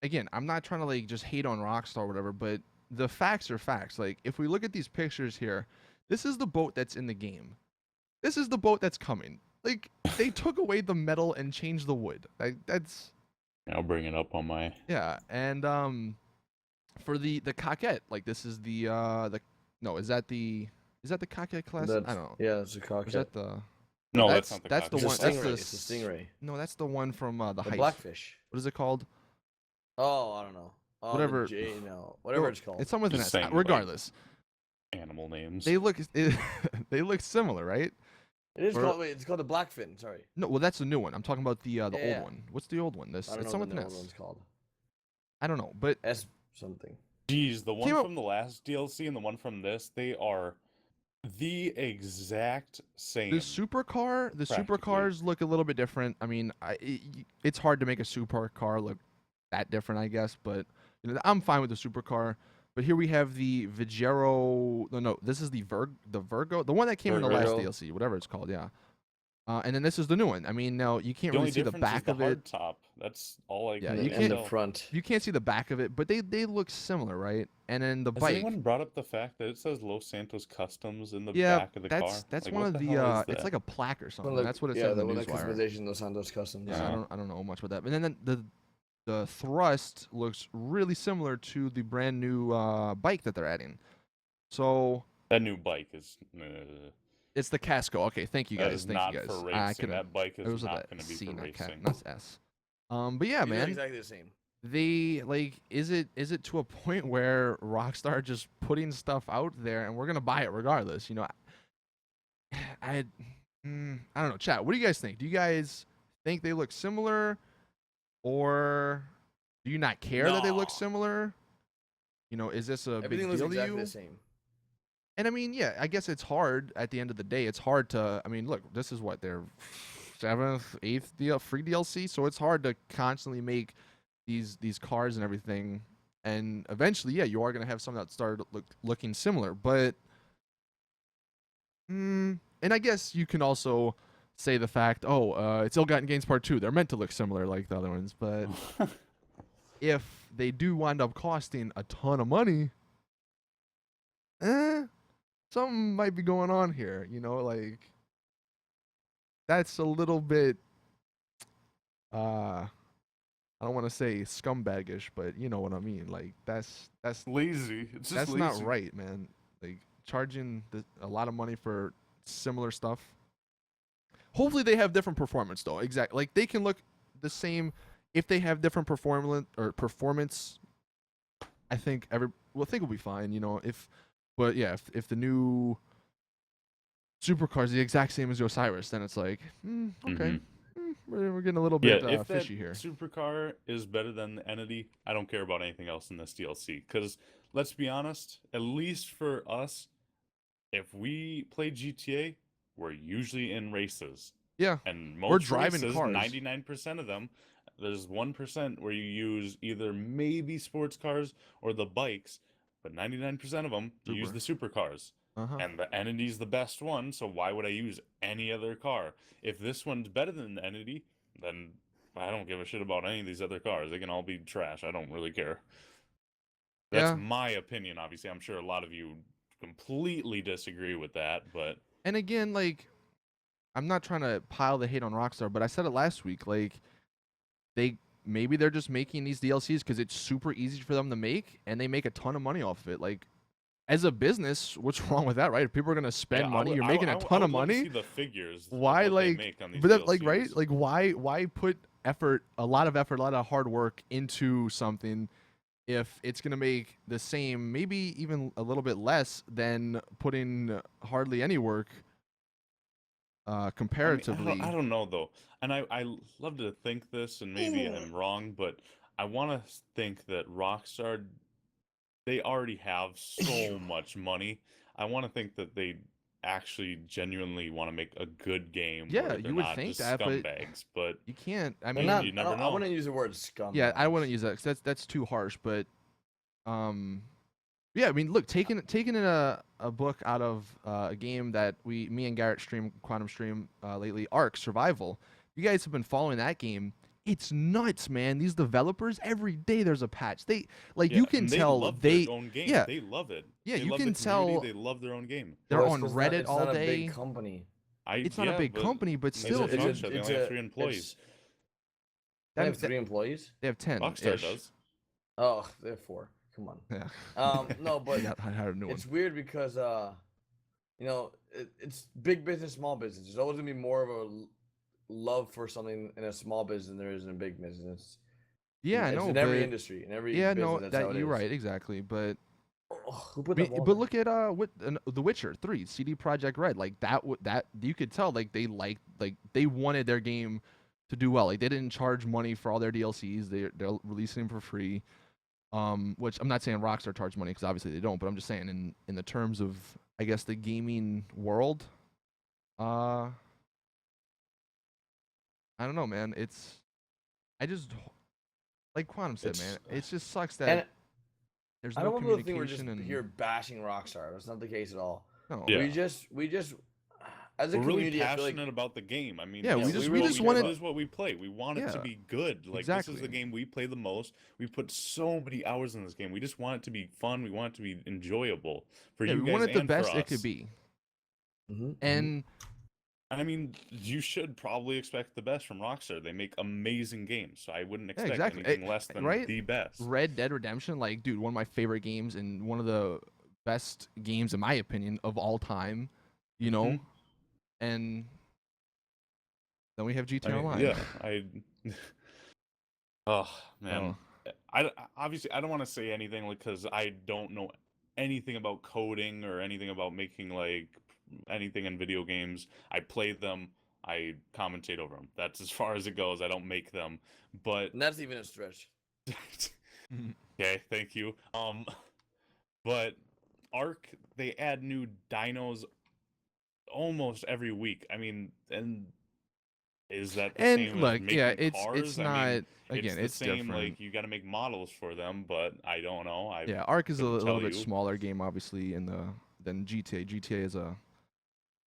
again, I'm not trying to like just hate on Rockstar or whatever, but the facts are facts. Like, if we look at these pictures here, this is the boat that's in the game. This is the boat that's coming. Like, they took away the metal and changed the wood. Like, that's I'll bring it up on my. yeah. And for the coquette, like this is the no, is that the coquette class? I don't know. Yeah, it's a Is cockpit. that the No, that's that's not the. that's the It's a one. stingray. That's the It's a stingray. No, that's the one from the The heist. blackfish. What is it called? Oh, I don't know. Oh, Whatever- whatever it's called. It's something with an Just S. saying, like, Regardless, animal names. they look they look similar, right? It is or- called. Wait, it's called the blackfin. Sorry. No, well that's the new one. I'm talking about the Yeah. old one. What's the old one? This I don't it's know what something the with new an S. one's called. I don't know, but S something. Jeez, the one Came out- from the last DLC and the one from this, they are the exact same. the supercar, the Practically. supercars look a little bit different. I mean, it's hard to make a supercar look that different, I guess. But you know, I'm fine with the supercar. But here we have the Vigero. No, this is the Virgo, the one that came in the last Virgo. DLC, whatever it's called. Yeah. And then this is the new one. I mean, now you can't The really only see the difference back is the of it. hard top. That's all I Yeah, can you And can't- the tell. front. You can't see the back of it, but they look similar, right? And then the Has bike. anyone brought up the fact that it says Los Santos Customs in the Yeah, back of the car? that's Like, one what of the the hell is it's that? like a plaque or something. One of the- That's what it yeah, said in the the one that newswire. customization Los Santos Customs. Yeah, Yeah. I don't know much about that. And then the thrust looks really similar to the brand new bike that they're adding. So That new bike is. it's the Casco. Okay, thank you That guys. is Thank not you guys. for I racing. couldn't- That bike it is was not that going to be C, for not racing. not S. But yeah, These are man. exactly the same. They like is it to a point where Rockstar just putting stuff out there and we're gonna buy it regardless? You know, I don't know. Chat. What do you guys think? Do you guys think they look similar, or do you not care that they look No. similar? You know, is this a Everything big looks deal to exactly you? the same. And I mean, yeah, I guess it's hard at the end of the day. It's hard to. I mean, look, this is what their 7th, 8th free DLC, so it's hard to constantly make these cars and everything. And eventually, yeah, you are gonna have some that start looking similar. But, and I guess you can also say the fact, it's Ill-Gotten Gains Part 2. They're meant to look similar like the other ones, but if they do wind up costing a ton of money, something might be going on here, you know, like that's a little bit I don't want to say scumbagish, but you know what I mean. Like that's lazy. It's just that's lazy. not right, man. Like charging a lot of money for similar stuff. Hopefully they have different performance though. Exactly. Like they can look the same if they have different performance. I think will be fine, you know, but yeah, if the new supercar is the exact same as the Osiris, then it's like, okay, Mhm. We're getting a little Yeah, bit if that fishy here. supercar is better than the entity, I don't care about anything else in this DLC. Because let's be honest, at least for us, if we play GTA, we're usually in races. Yeah, And We're most driving races, cars. 99% of them, there's 1% where you use either maybe sports cars or the bikes, but 99% of them, you use the supercars. uh-huh. And the entity's the best one, so why would I use any other car? If this one's better than the entity, then I don't give a shit about any of these other cars. They can all be trash. I don't really care. That's Yeah. my opinion, obviously. I'm sure a lot of you completely disagree with that, but And again, like I'm not trying to pile the hate on Rockstar, but I said it last week. Like, maybe they're just making these DLCs because it's super easy for them to make, and they make a ton of money off of it. Like, as a business, what's wrong with that, right? If people are gonna spend money, you're making a ton of would love to money. see the figures. Why, of what they like, make on these but that, like, DLCs. right? Like, why put a lot of hard work into something if it's gonna make the same, maybe even a little bit less than putting hardly any work, comparatively. I don't know though, and I love to think this, and maybe I'm wrong, but I want to think that Rockstar, they already have so much money. I want to think that they actually genuinely want to make a good game Yeah, where they're you would not think just that, but scumbags. But you can't. I They're mean, not. you never I know. wouldn't use the word scum. yeah, I wouldn't use that 'cause that's too harsh. But um, yeah, I mean, look, taking a book out of a game that me and Garrett Quantum stream lately, Ark Survival. You guys have been following that game. It's nuts, man. These developers, every day there's a patch. They like Yeah, you can and they tell love they their own game. yeah They love it. yeah They you love can the community. tell They love their own game. they're Well, on it's Reddit it's all not a day. big company. It's not a big But company, but they still, said dude, Rockstar, they only have 3 employees. They that- have 3 employees. they have 10. Rockstar does. Oh, they have 4. Come on. Yeah. No, but I had a new one. it's weird because it's big business, small business. There's always gonna be more of a love for something in a small business than there is in a big business. Yeah, I It's know, in every but industry, in every yeah, business. no, That's that how it you're is. right, exactly. But Oh, who put I that? mean, but look at The Witcher 3, CD Projekt Red. Like that you could tell like they wanted their game to do well. Like they didn't charge money for all their DLCs. They're releasing them for free. Which I'm not saying Rockstar charge money because obviously they don't, but I'm just saying in the terms of I guess the gaming world, I don't know, man. I just like Quantum said, man. It just sucks that And there's I no don't want to think we're just communication and here bashing Rockstar. That's not the case at all. no. Yeah. We just as a We're really community, I feel passionate like about the game. I mean, Yeah, this we is just- what we just wanted- This is what we play. We want it Yeah, to be good. Like this is the exactly. game we play the most. We put so many hours in this game. We just want it to be fun. We want it to be enjoyable for Yeah, you we guys want it the and best for it could us. be. Mm-hmm. And I mean, you should probably expect the best from Rockstar. They make amazing games, so I wouldn't expect exactly. anything less than right? the best. Red Dead Redemption, like, dude, one of my favorite games and one of the best games, in my opinion, of all time. You know, Mhm. and then we have GTA I mean, Online. yeah, oh man, Oh. Obviously I don't want to say anything because I don't know anything about coding or anything about making like anything in video games. I play them, I commentate over them. That's as far as it goes. I don't make them, but And that's even a stretch. okay, thank you. But Ark, they add new dinos almost every week. I mean, and is that the And same look, as making yeah, it's cars? not I mean, again, it's it's the same. different. Like you got to make models for them, but I don't know. Yeah, Ark is a couldn't little tell bit you. smaller game, obviously, than GTA. GTA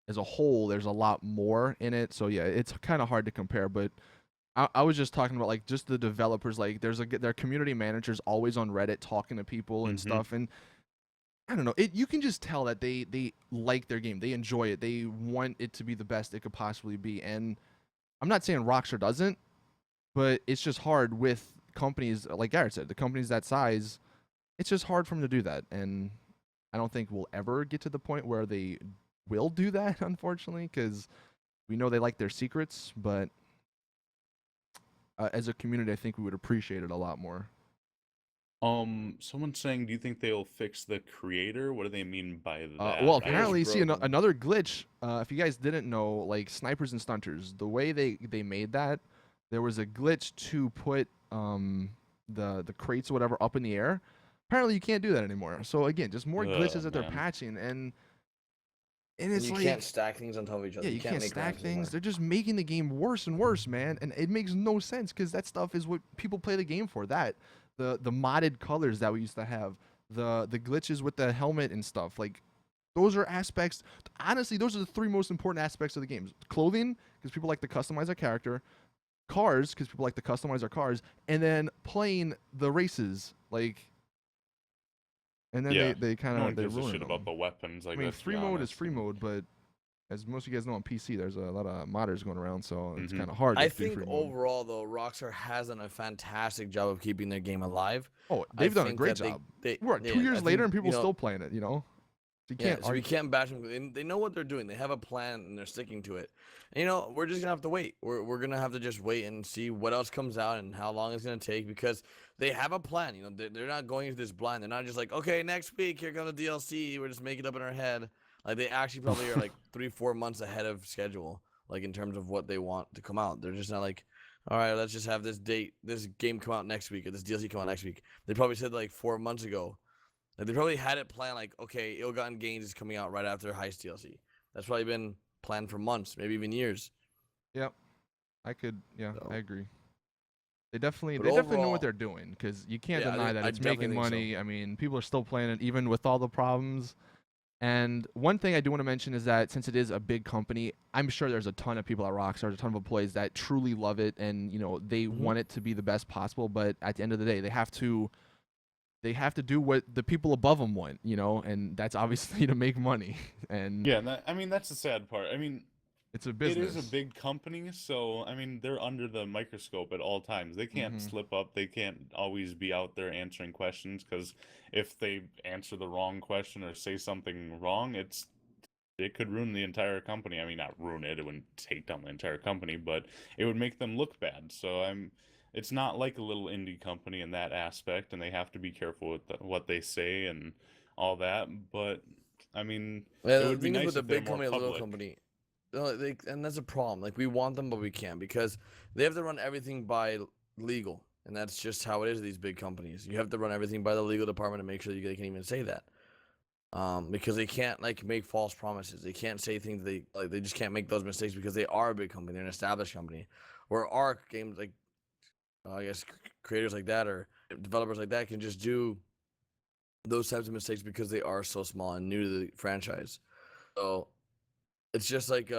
as a whole, there's a lot more in it. So yeah, it's kind of hard to compare. But I was just talking about like just the developers. Like their community managers always on Reddit talking to people and Mhm. stuff. And I don't know, you can just tell that they like their game. They enjoy it. They want it to be the best it could possibly be. And I'm not saying Rockstar doesn't, but it's just hard with companies like Garrett said, the companies that size. It's just hard for them to do that, and I don't think we'll ever get to the point where they will do that, unfortunately, because we know they like their secrets. But as a community, I think we would appreciate it a lot more. Someone's saying, do you think they'll fix the creator? What do they mean by that? Well, I- apparently, see broken. another glitch. If you guys didn't know, like snipers and stunters, the way they made that, there was a glitch to put the crates or whatever up in the air. Apparently, you can't do that anymore. So again, just more glitches that they're man. patching, and And it's you like can't stack things on top of each other. yeah, you can't make stack ramps things. anymore. They're just making the game worse and worse, man, and it makes no sense because that stuff is what people play the game for. That the modded colors that we used to have, the glitches with the helmet and stuff, like those are aspects. Honestly, those are the 3 most important aspects of the games: clothing, because people like to customize their character; cars, because people like to customize their cars; and then playing the races, like. And then Yeah, they kind no of one they gives a ruin shit them. about the weapons. Like, I mean, let's be free mode is honest, free and- mode, but As most of you guys know, on PC, there's a lot of modders going around, so it's Mhm. kind of hard to I do think free mode. overall though, Rockstar has done a fantastic job of keeping their game alive. Oh, I they've done a think great that they- job. They, We're yeah, 2 I years later, think, and people you know, still playing it. You know, so you yeah, can't so we argue. can't bash them. They know what they're doing. They have a plan and they're sticking to it. And, we're just gonna have to wait. We're gonna have to just wait and see what else comes out and how long it's gonna take because they have a plan. They're not going into this blind. They're not just like, okay, next week here comes the DLC. We're just making it up in our head. Like they actually probably are like 3-4 months ahead of schedule. Like in terms of what they want to come out. They're just not like, all right, let's just have this game come out next week or this DLC come out next week. They probably said like 4 months ago. Like they probably had it planned like, okay, Ill-Gotten Gains is coming out right after Heist DLC. That's probably been planned for months, maybe even years. Yep, I could. Yeah, So- I agree. They definitely But know what overall- they're doing because you can't Yeah, deny that I it's definitely making think so. money. I mean, people are still playing it even with all the problems. And one thing I do want to mention is that since it is a big company, I'm sure there's a ton of people at Rockstar, a ton of employees that truly love it, and they Mhm. want it to be the best possible. But at the end of the day, they have to do what the people above them want, and that's obviously to make money. And Yeah, that's the sad part. I mean, it's a business. it is a big company, so they're under the microscope at all times. They can't Mhm. slip up. They can't always be out there answering questions because if they answer the wrong question or say something wrong, it could ruin the entire company. I mean, not ruin it. It wouldn't take down the entire company, but it would make them look bad. So it's not like a little indie company in that aspect, and they have to be careful with what they say and all that. But I mean, Yeah, it the would be thing is nice with a if they're big more company, a little public. company, and that's a problem. Like we want them, but we can't because they have to run everything by legal, and that's just how it is. These big companies, you have to run everything by the legal department to make sure they can even say that. Because they can't like make false promises. They can't say things they just can't make those mistakes because they are a big company. They're an established company. Where our games like I guess creators like that or developers like that can just do those types of mistakes because they are so small and new to the franchise. So it's just like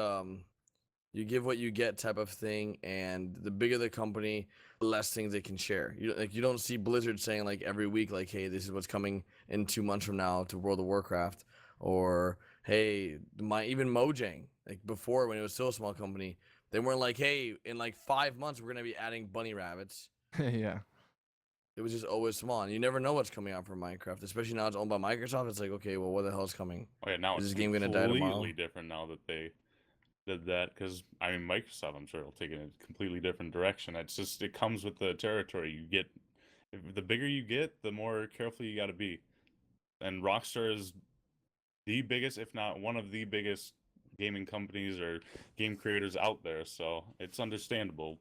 you give what you get type of thing, and the bigger the company, the less things they can share. You don't see Blizzard saying like every week like, hey, this is what's coming in 2 months from now to World of Warcraft, or hey, even Mojang, like before when it was still a small company, they weren't like, hey, in like 5 months we're gonna be adding bunny rabbits. Yeah. It was just always small, and you never know what's coming out for Minecraft, especially now it's owned by Microsoft. It's like, okay, well, what the hell is coming? Oh yeah, now Is it's this game gonna die tomorrow? completely different now that they did that because Microsoft, I'm sure, will take it in a completely different direction. It comes with the territory. The bigger you get, the more careful you got to be. And Rockstar is the biggest, if not one of the biggest, gaming companies or game creators out there. So it's understandable.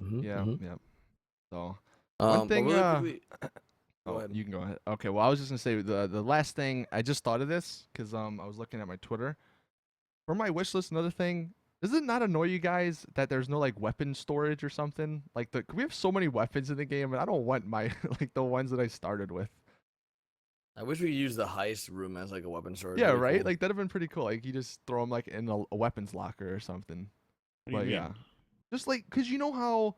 Yeah. Yeah. So But thing, really quickly, go oh, ahead. you can go ahead. Okay. Well, I was just gonna say the last thing I just thought of this because I was looking at my Twitter for my wish list. Another thing. Does it not annoy you guys that there's no like weapon storage or something? Like we have so many weapons in the game, and I don't want my like the ones that I started with. I wish we could use the heist room as like a weapon storage. Yeah, That'd be right. cool. Like that'd have been pretty cool. Like you just throw them like in a weapons locker or something. What do But you yeah, mean? just like because you know how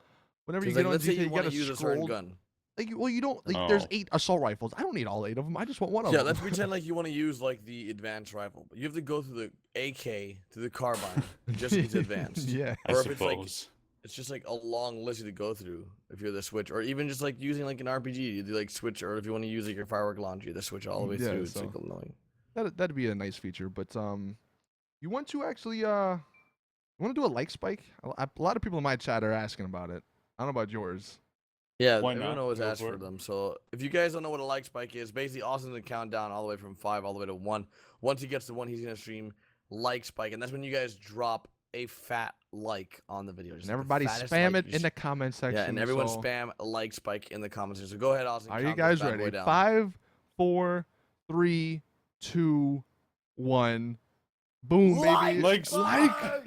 whenever you 'Cause, get like, on let's say GTA, you you want gotta to use a certain scroll. gun. Like well, you don't like. There's Oh. 8 assault rifles. I don't need all 8 of them. I just want one of Yeah, them. let's pretend like you want to use like the advanced rifle, but you have to go through the AK to the carbine just to get to advanced. Yeah. I Or if it's like suppose. it's just like a long list to go through if you're the switch, or even just like using like an RPG, you do like switch, or if you want to use like your firework launcher, the switch all the way Yeah, through. It's so- like annoying. That'd be a nice feature. But you want to actually you want to do a like spike? A lot of people in my chat are asking about it. I don't know about yours. Yeah, Why everyone not? always Go asks for for it. them. So if you guys don't know what a like spike is, basically Austin's gonna count down all the way from 5 all the way to 1. Once he gets to 1, he's gonna stream like spike, and that's when you guys drop a fat like on the video. Just And like the everybody fattest spam like it you in the comment section. Yeah, and everyone so spam a like spike in the comments. So go ahead, Austin. Are you count this guys bad boy ready? down. 5, 4, 3, 2, 1. Boom, baby. Like,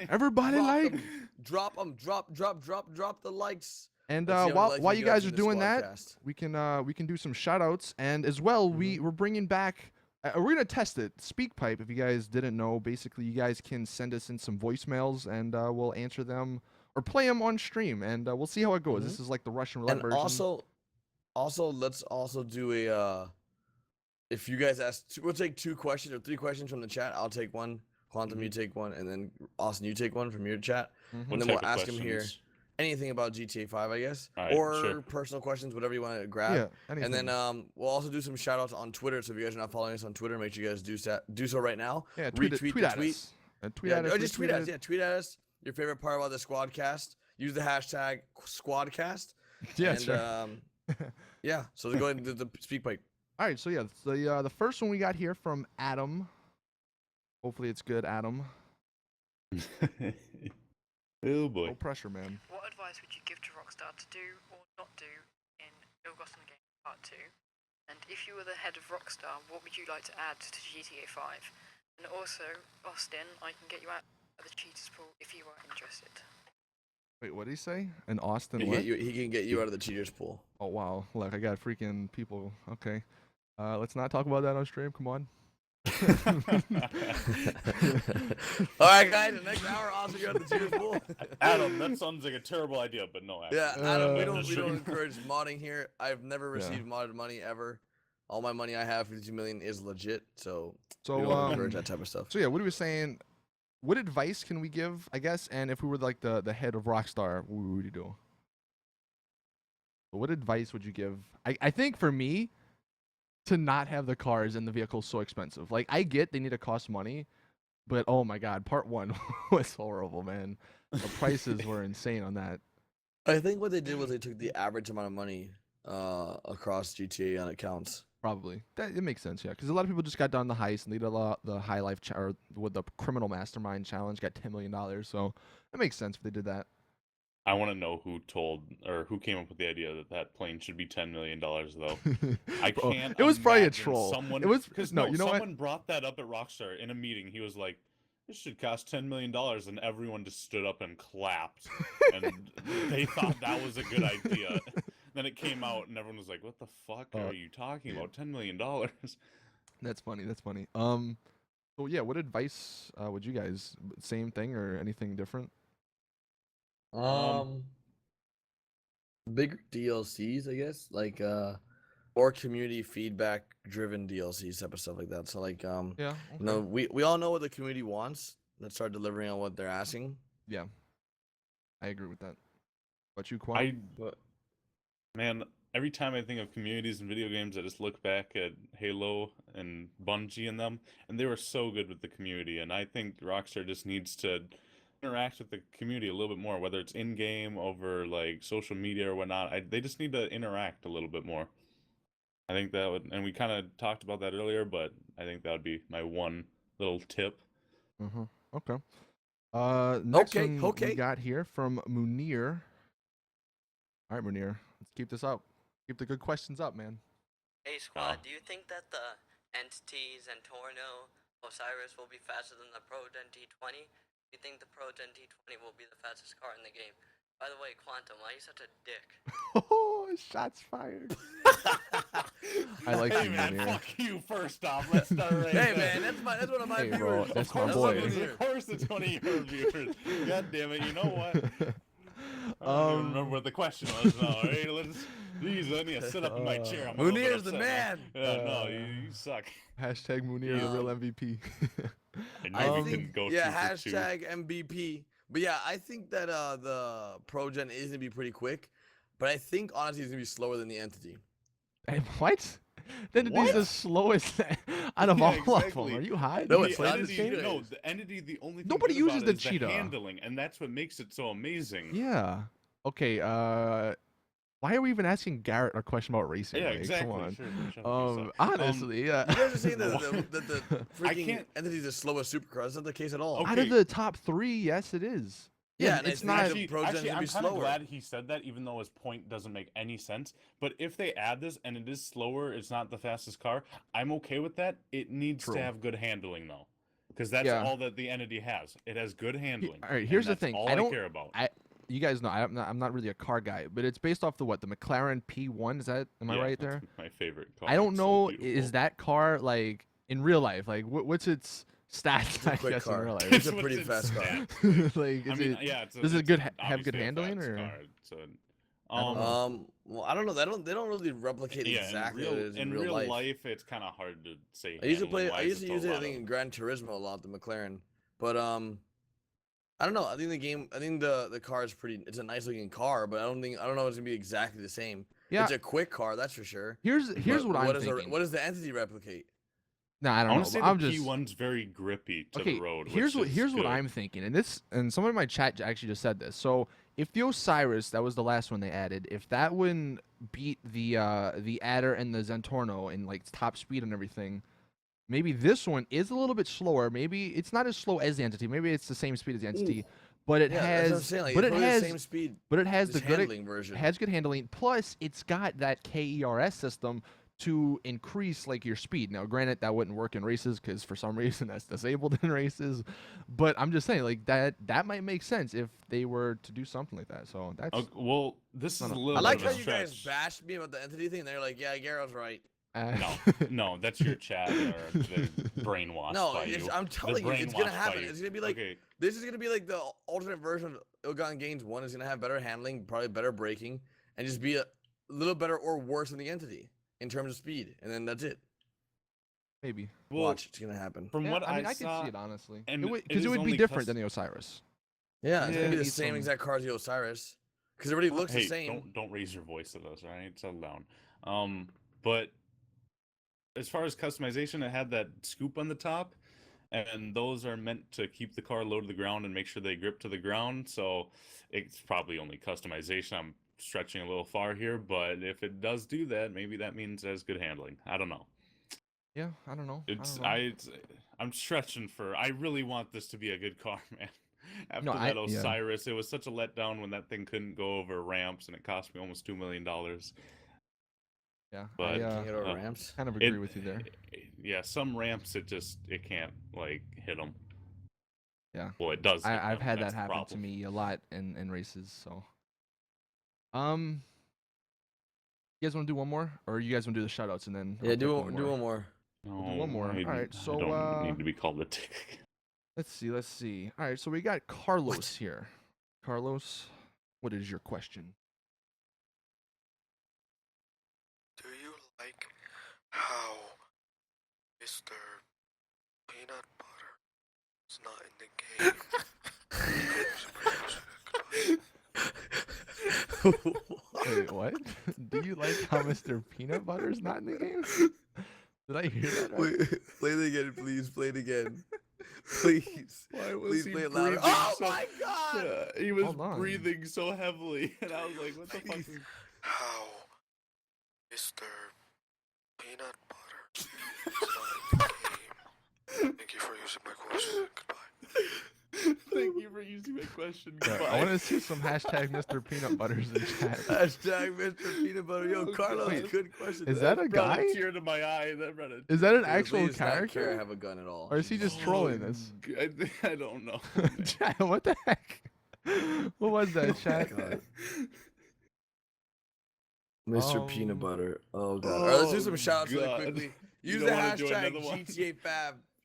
Everybody Drop like. them. Drop them. Drop the likes. And Let's see how many likes while we you get guys in are this doing that, Squadcast. we can do some shout outs, and as well we're bringing back we're gonna test it. SpeakPipe, if you guys didn't know, basically you guys can send us in some voicemails and we'll answer them or play them on stream, and we'll see how it goes. This is like the Russian roulette And version. also let's also do a if you guys ask we'll take 2 questions or 3 questions from the chat. I'll take one Quantum, you take one, and then Austin, you take one from your chat, Mhm. What and then type we'll of ask him here questions? anything about GTA 5, I guess, Alright, or sure. personal questions, whatever you want to grab. Yeah, anything. And then we'll also do some shout outs on Twitter. So if you guys are not following us on Twitter, make sure you guys do so right now. yeah, Retweet tweet the at tweet. us. Tweet Yeah, at us. or just tweet retweet at us. Yeah, tweet at us. Your favorite part about the Squadcast. Use the hashtag Squadcast. Yeah, and, sure. yeah, so go ahead and do the speak pipe. All right, so yeah, the first one we got here from Adam. Hopefully it's good, Adam. Oh boy. No pressure, man. What advice would you give to Rockstar to do or not do in Ill-Gotten Gains Part 2? And if you were the head of Rockstar, what would you like to add to GTA 5? And also, Austin, I can get you out of the cheaters pool if you are interested. Wait, what did he say? An Austin He what? can get you out of the cheaters pool. Oh wow, look, I got freaking people. Okay, let's not talk about that on stream. Come on. All right, guys. The next hour, Austin, you're out of the cheaters pool. Adam, that sounds like a terrible idea, but no. Adam. Yeah, Adam, we Uh, don't encourage modding here. I've never received modded money ever. All my money I have, 52 million, is legit. So we So don't encourage that type of stuff. so yeah, what he was saying. What advice can we give? I guess, and if we were like the head of Rockstar, what would you do? What advice would you give? I think for me, to not have the cars and the vehicles so expensive. Like I get they need to cost money, but oh my god, part 1 was horrible, man. The prices were insane on that. I think what they did was they took the average amount of money across GTA on accounts. Probably that it makes sense, yeah. Because a lot of people just got done the heist and they did a lot the high life or with the criminal mastermind challenge, got $10 million. So it makes sense if they did that. I want to know who told or who came up with the idea that that plane should be $10 million, though. I Bro, can't. it was probably a imagine troll. Someone, It was because no, you know what? someone brought that up at Rockstar in a meeting. He was like, "This should cost $10 million," and everyone just stood up and clapped, and they thought that was a good idea. Then it came out, and everyone was like, "What the fuck are you talking about? $10 million?" That's funny. That's funny. So yeah, what advice would you guys? Same thing or anything different? Bigger DLCs, I guess, like or community feedback driven DLCs type of stuff like that. So like Yeah. you know, we all know what the community wants. Let's start delivering on what they're asking. Yeah. I agree with that. But you, Quan? I But Man, every time I think of communities in video games, I just look back at Halo and Bungie and them, and they were so good with the community. And I think Rockstar just needs to interact with the community a little bit more, whether it's in game, over like social media or whatnot. They just need to interact a little bit more. I think that would, and we kind of talked about that earlier, but I think that would be my one little tip. Mm-hmm. Okay. Next Okay, one okay. we got here from Munir. All right, Munir, let's keep this up. Keep the good questions up, man. Hey Squad, do you think that the entities and Torno Osiris will be faster than the Pro Gen T20? Do you think the Pro Gen T20 will be the fastest car in the game? By the way, Quantum, why are you such a dick? Oh, shots fired. I like Hey you, man, Munir. fuck you first off. Let's start right hey there. man, that's one of my Hey, bro, viewers. that's my Of boy. course, of course it's one of your viewers. God damn it, you know what? I don't even remember what the question was now. Hey, jeez, I need to sit up in my chair. I'm a little bit Munir's the upset now. man. Yeah, no, you suck. Hashtag Munir, the real MVP. I knew we think, couldn't go yeah, 2 for 2. hashtag MVP. But yeah, I think that the Pro Gen is gonna be pretty quick, but I think honestly it's gonna be slower than the Entity. Hey, what? Then What? he's the slowest out of Yeah, all of exactly. them. Are you high? No, Did it's you not play the this entity. game? No, the entity. The only thing Nobody good about uses it the is cheetah. handling, and that's what makes it so amazing. Yeah. Okay. Why are we even asking Garrett a question about racing? Yeah, Like, exactly. Come on. Sure, shut up, you suck. Honestly, yeah. You guys are saying that What? the I freaking can't- Entity is the slowest supercar. That's not the case at all. Okay. Out of the top 3, yes, it is. Yeah, and it's I not. think the Pro Gen's Actually, gonna I'm be kind of slower. glad he said that, even though his point doesn't make any sense. But if they add this and it is slower, it's not the fastest car. I'm okay with that. It needs True. to have good handling though, because that's Yeah. all that the entity has. It has good handling. all right, and here's the that's thing. All I I don't- care about. You guys know I'm not really a car guy, but it's based off the what? The McLaren P1. Is that? Am I Yeah, right that's there? My favorite car. I don't It's so know. beautiful. Is that car like in real life? Like, what's its stats? It's a I quick guess car. in real life. It's a What's pretty its fast car. stats? like, I is mean, it? yeah, does it it's good have good obviously a handling fast or? car. It's a- I don't know. Well, I don't know. They don't really replicate yeah, exactly in what real, it is in real life. it's kind of hard to say. I used to play. I handling-wise. used to It's a use it. I lot think of- in Gran Turismo a lot. The McLaren. But I don't know. I think the car is pretty. It's a nice looking car, but I don't know if it's gonna be exactly the same. Yeah. It's a quick car, that's for sure. Here's But what I'm does thinking. what does the entity replicate? No, I I don't want know. to say but I'm the just P1's very grippy to okay. the road. Here's which is what good. I'm thinking, and someone in my chat actually just said this. So if the Osiris, that was the last one they added, if that one beat the Adder and the Zentorno in like top speed and everything, maybe this one is a little bit slower. Maybe it's not as slow as the entity. Maybe it's the same speed as the entity, but it Yeah, that's what I'm has saying. Like, but it's it probably has the same speed. but it has the Just good handling version. has good handling. Plus, it's got that KERS system to increase like your speed. Now, granted, that wouldn't work in races because for some reason that's disabled in races. But I'm just saying, like that might make sense if they were to do something like that. So that's Okay, well, this is a No, no. little I like bit how of a you guys stretch. bashed me about the entity thing. They're like, yeah, Garrow's right. No, no, that's your chat or brainwashed No, by you. I'm telling you, it's gonna brainwashed by happen. you. It's gonna be like Okay, this is gonna be like the alternate version of Ill-Gotten Gains. One is gonna have better handling, probably better braking, and just be a little better or worse than the entity in terms of speed. And then that's it. maybe. well, Watch, it's gonna happen. from Yeah, what I mean, I saw, can see it honestly, and because it is it would be only different than the Osiris. Yeah, it's Yeah, gonna be the need same some- exact car as the Osiris, because it already looks hey, the same. don't raise your voice at us, all right? Settle down. But as far as customization, it had that scoop on the top, and those are meant to keep the car low to the ground and make sure they grip to the ground. So it's probably only customization. I'm stretching a little far here, but if it does do that, maybe that means it has good handling. I don't know. Yeah, I don't know. I'm stretching for. I really want this to be a good car, man. After No, that yeah. Osiris, it was such a letdown when that thing couldn't go over ramps, and it cost me almost $2 million. Yeah, But Can't get over ramps. kind of agree with you there. Yeah, some ramps it can't like hit them. Yeah. Well, it does. I've had that happen to me a lot in races. So, you guys want to do one more, or you guys want to do the shoutouts and then? Yeah, I'll do pick one more. No, do one more. I, All right, I so, don't need to be called a tick. Let's see. All right, so we got Carlos here. Carlos, what is your question? Do you like how Mr. Peanut Butter is not in the game? Wait, what? Do you like how Mr. Peanut Butter is not in the game? Did I hear that? Right? Wait, play it again, please. Play it again, please. Why Please play it louder. Oh my god! He was Hold on. breathing so heavily, and I was like, "What the fuck?" Is... How Mr. Peanut Butter is not in the game? Thank you for using my question. Goodbye. Thank you for using my question. Yeah, I want to see some hashtag Mr. Peanut Butters in chat. Hashtag Mr. Peanut Butter. Yo, Carlos, Wait, good question. Is that a brought guy? a tear to my eye. That brought a Is that an Dude, actual Lee does not care I character? have a gun at all. Or is he just trolling this? I don't know. Chat, what the heck? What was that, chat? God. Mr. Um, Peanut Butter. Oh god. All right, let's do some Oh, shout-outs really God. quickly. You Use don't the wanna do hashtag another one?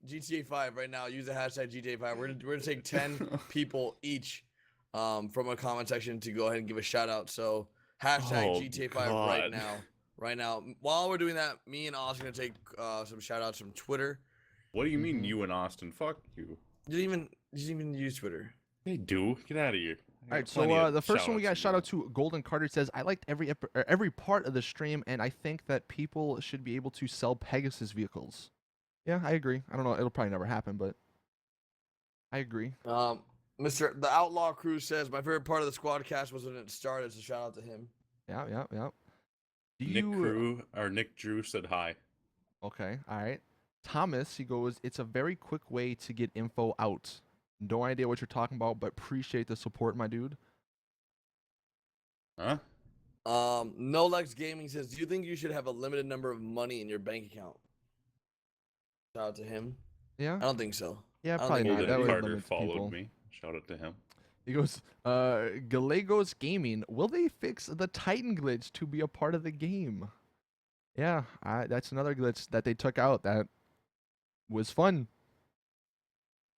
GTA5 right now. Use the hashtag GTA5. We're gonna take 10 people each from a comment section to go ahead and give a shout out. So hashtag Oh, GTA5 God. right now. While we're doing that, me and Austin are gonna take some shout outs from Twitter. What do you mean, Mhm. you and Austin? Fuck you. You didn't even use Twitter. They do. Get out of here. All right, so the first one we got a shout out to Golden Carter. Says, I liked every part of the stream, and I think that people should be able to sell Pegasus vehicles. Yeah, I agree. I don't know, it'll probably never happen, but I agree. The Outlaw Crew says my favorite part of the Squadcast was when it started. So shout out to him. Yeah. Do Nick Drew said hi. Okay, all right. Thomas, he goes, it's a very quick way to get info out. No idea what you're talking about, but appreciate the support, my dude. Huh? Nolex Gaming says, do you think you should have a limited number of money in your bank account? Shout out to him. Yeah, I don't think so. yeah, I don't probably think not. we That did. would Carter limit followed people. me. Shout out to him. He goes, Gallegos Gaming, will they fix the Titan glitch to be a part of the game? Yeah, that's another glitch that they took out that was fun.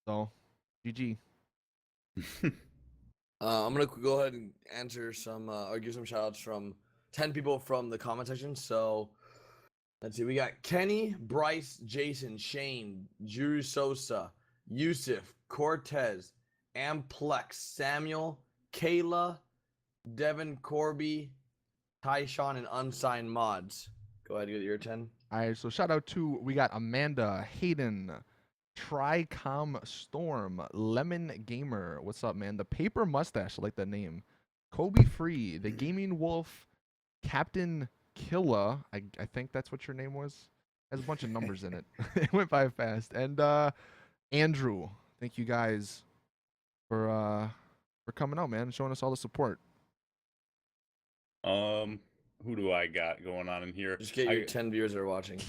So, GG. I'm gonna go ahead and answer some or give some shout outs from 10 people from the comment section. So let's see, we got Kenny, Bryce, Jason, Shane, Drew Sosa, Yusuf, Cortez, Amplex, Samuel, Kayla, Devin Corby, Tyshawn, and unsigned mods. Go ahead, get your 10. All right, so shout out to, we got Amanda, Hayden, Tricom Storm, Lemon Gamer. What's up, man? The Paper Mustache, I like that name. Kobe Free, The Gaming Wolf, Captain Killa. I think that's what your name was. Has a bunch of numbers in it. It went by fast. And Andrew, thank you guys for coming out, man, and showing us all the support. Who do I got going on in here? Just get your 10 viewers that are watching.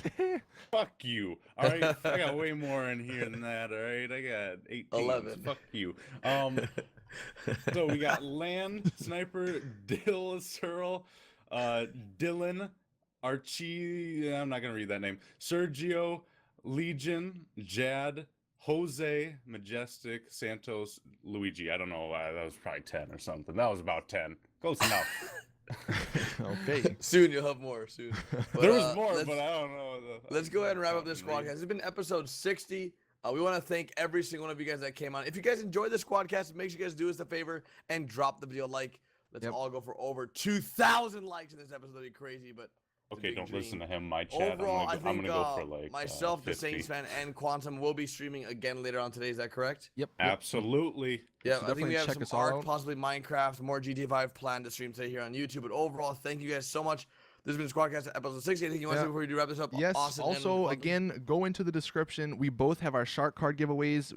Fuck you. All right, I got way more in here than that. All right, I got 18. 11. Fuck you. So we got Land, Sniper, Dill, Searle, Dylan, Archie. I'm not gonna read that name. Sergio, Legion, Jad, Jose, Majestic, Santos, Luigi. I don't know why. That was probably 10 or something. That was about 10. Close enough. Okay. Soon you'll have more. Soon. But, There was more, but I don't know. Let's go ahead and wrap up this Squadcast. This has been episode 60. We want to thank every single one of you guys that came on. If you guys enjoyed this Squadcast, make sure you guys do us a favor and drop the video like. Let's all go for over 2,000 likes in this episode. That'd be crazy, but okay, don't listen to him. My chat. Overall, I'm gonna go for like myself, the 50. Saintsfan, and Quantum will be streaming again later on today. Is that correct? Yep. Absolutely. Yeah, So I think definitely we have check some us all Ark, out. possibly Minecraft, more GTA 5 planned to stream today here on YouTube. But overall, thank you guys so much. This has been Squadcast episode 60. Anything you want to say before we do wrap this up? Yes. Austin and Also, Quantum? again, go into the description. We both have our shark card giveaways.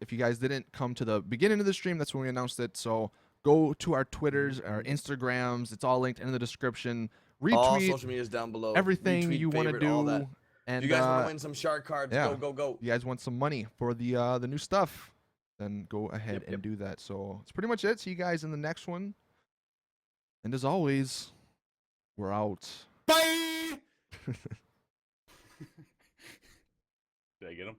If you guys didn't come to the beginning of the stream, that's when we announced it. So go to our Twitters, our Instagrams. It's all linked in the description. all Retweet social media is down below. everything Retweet, you want to favorite, all that. do. And If you guys want to win some shark cards, yeah. go. you guys want some money for the new stuff, then go ahead and do that. So it's pretty much it. See you guys in the next one. And as always, we're out. Bye. Did I get him?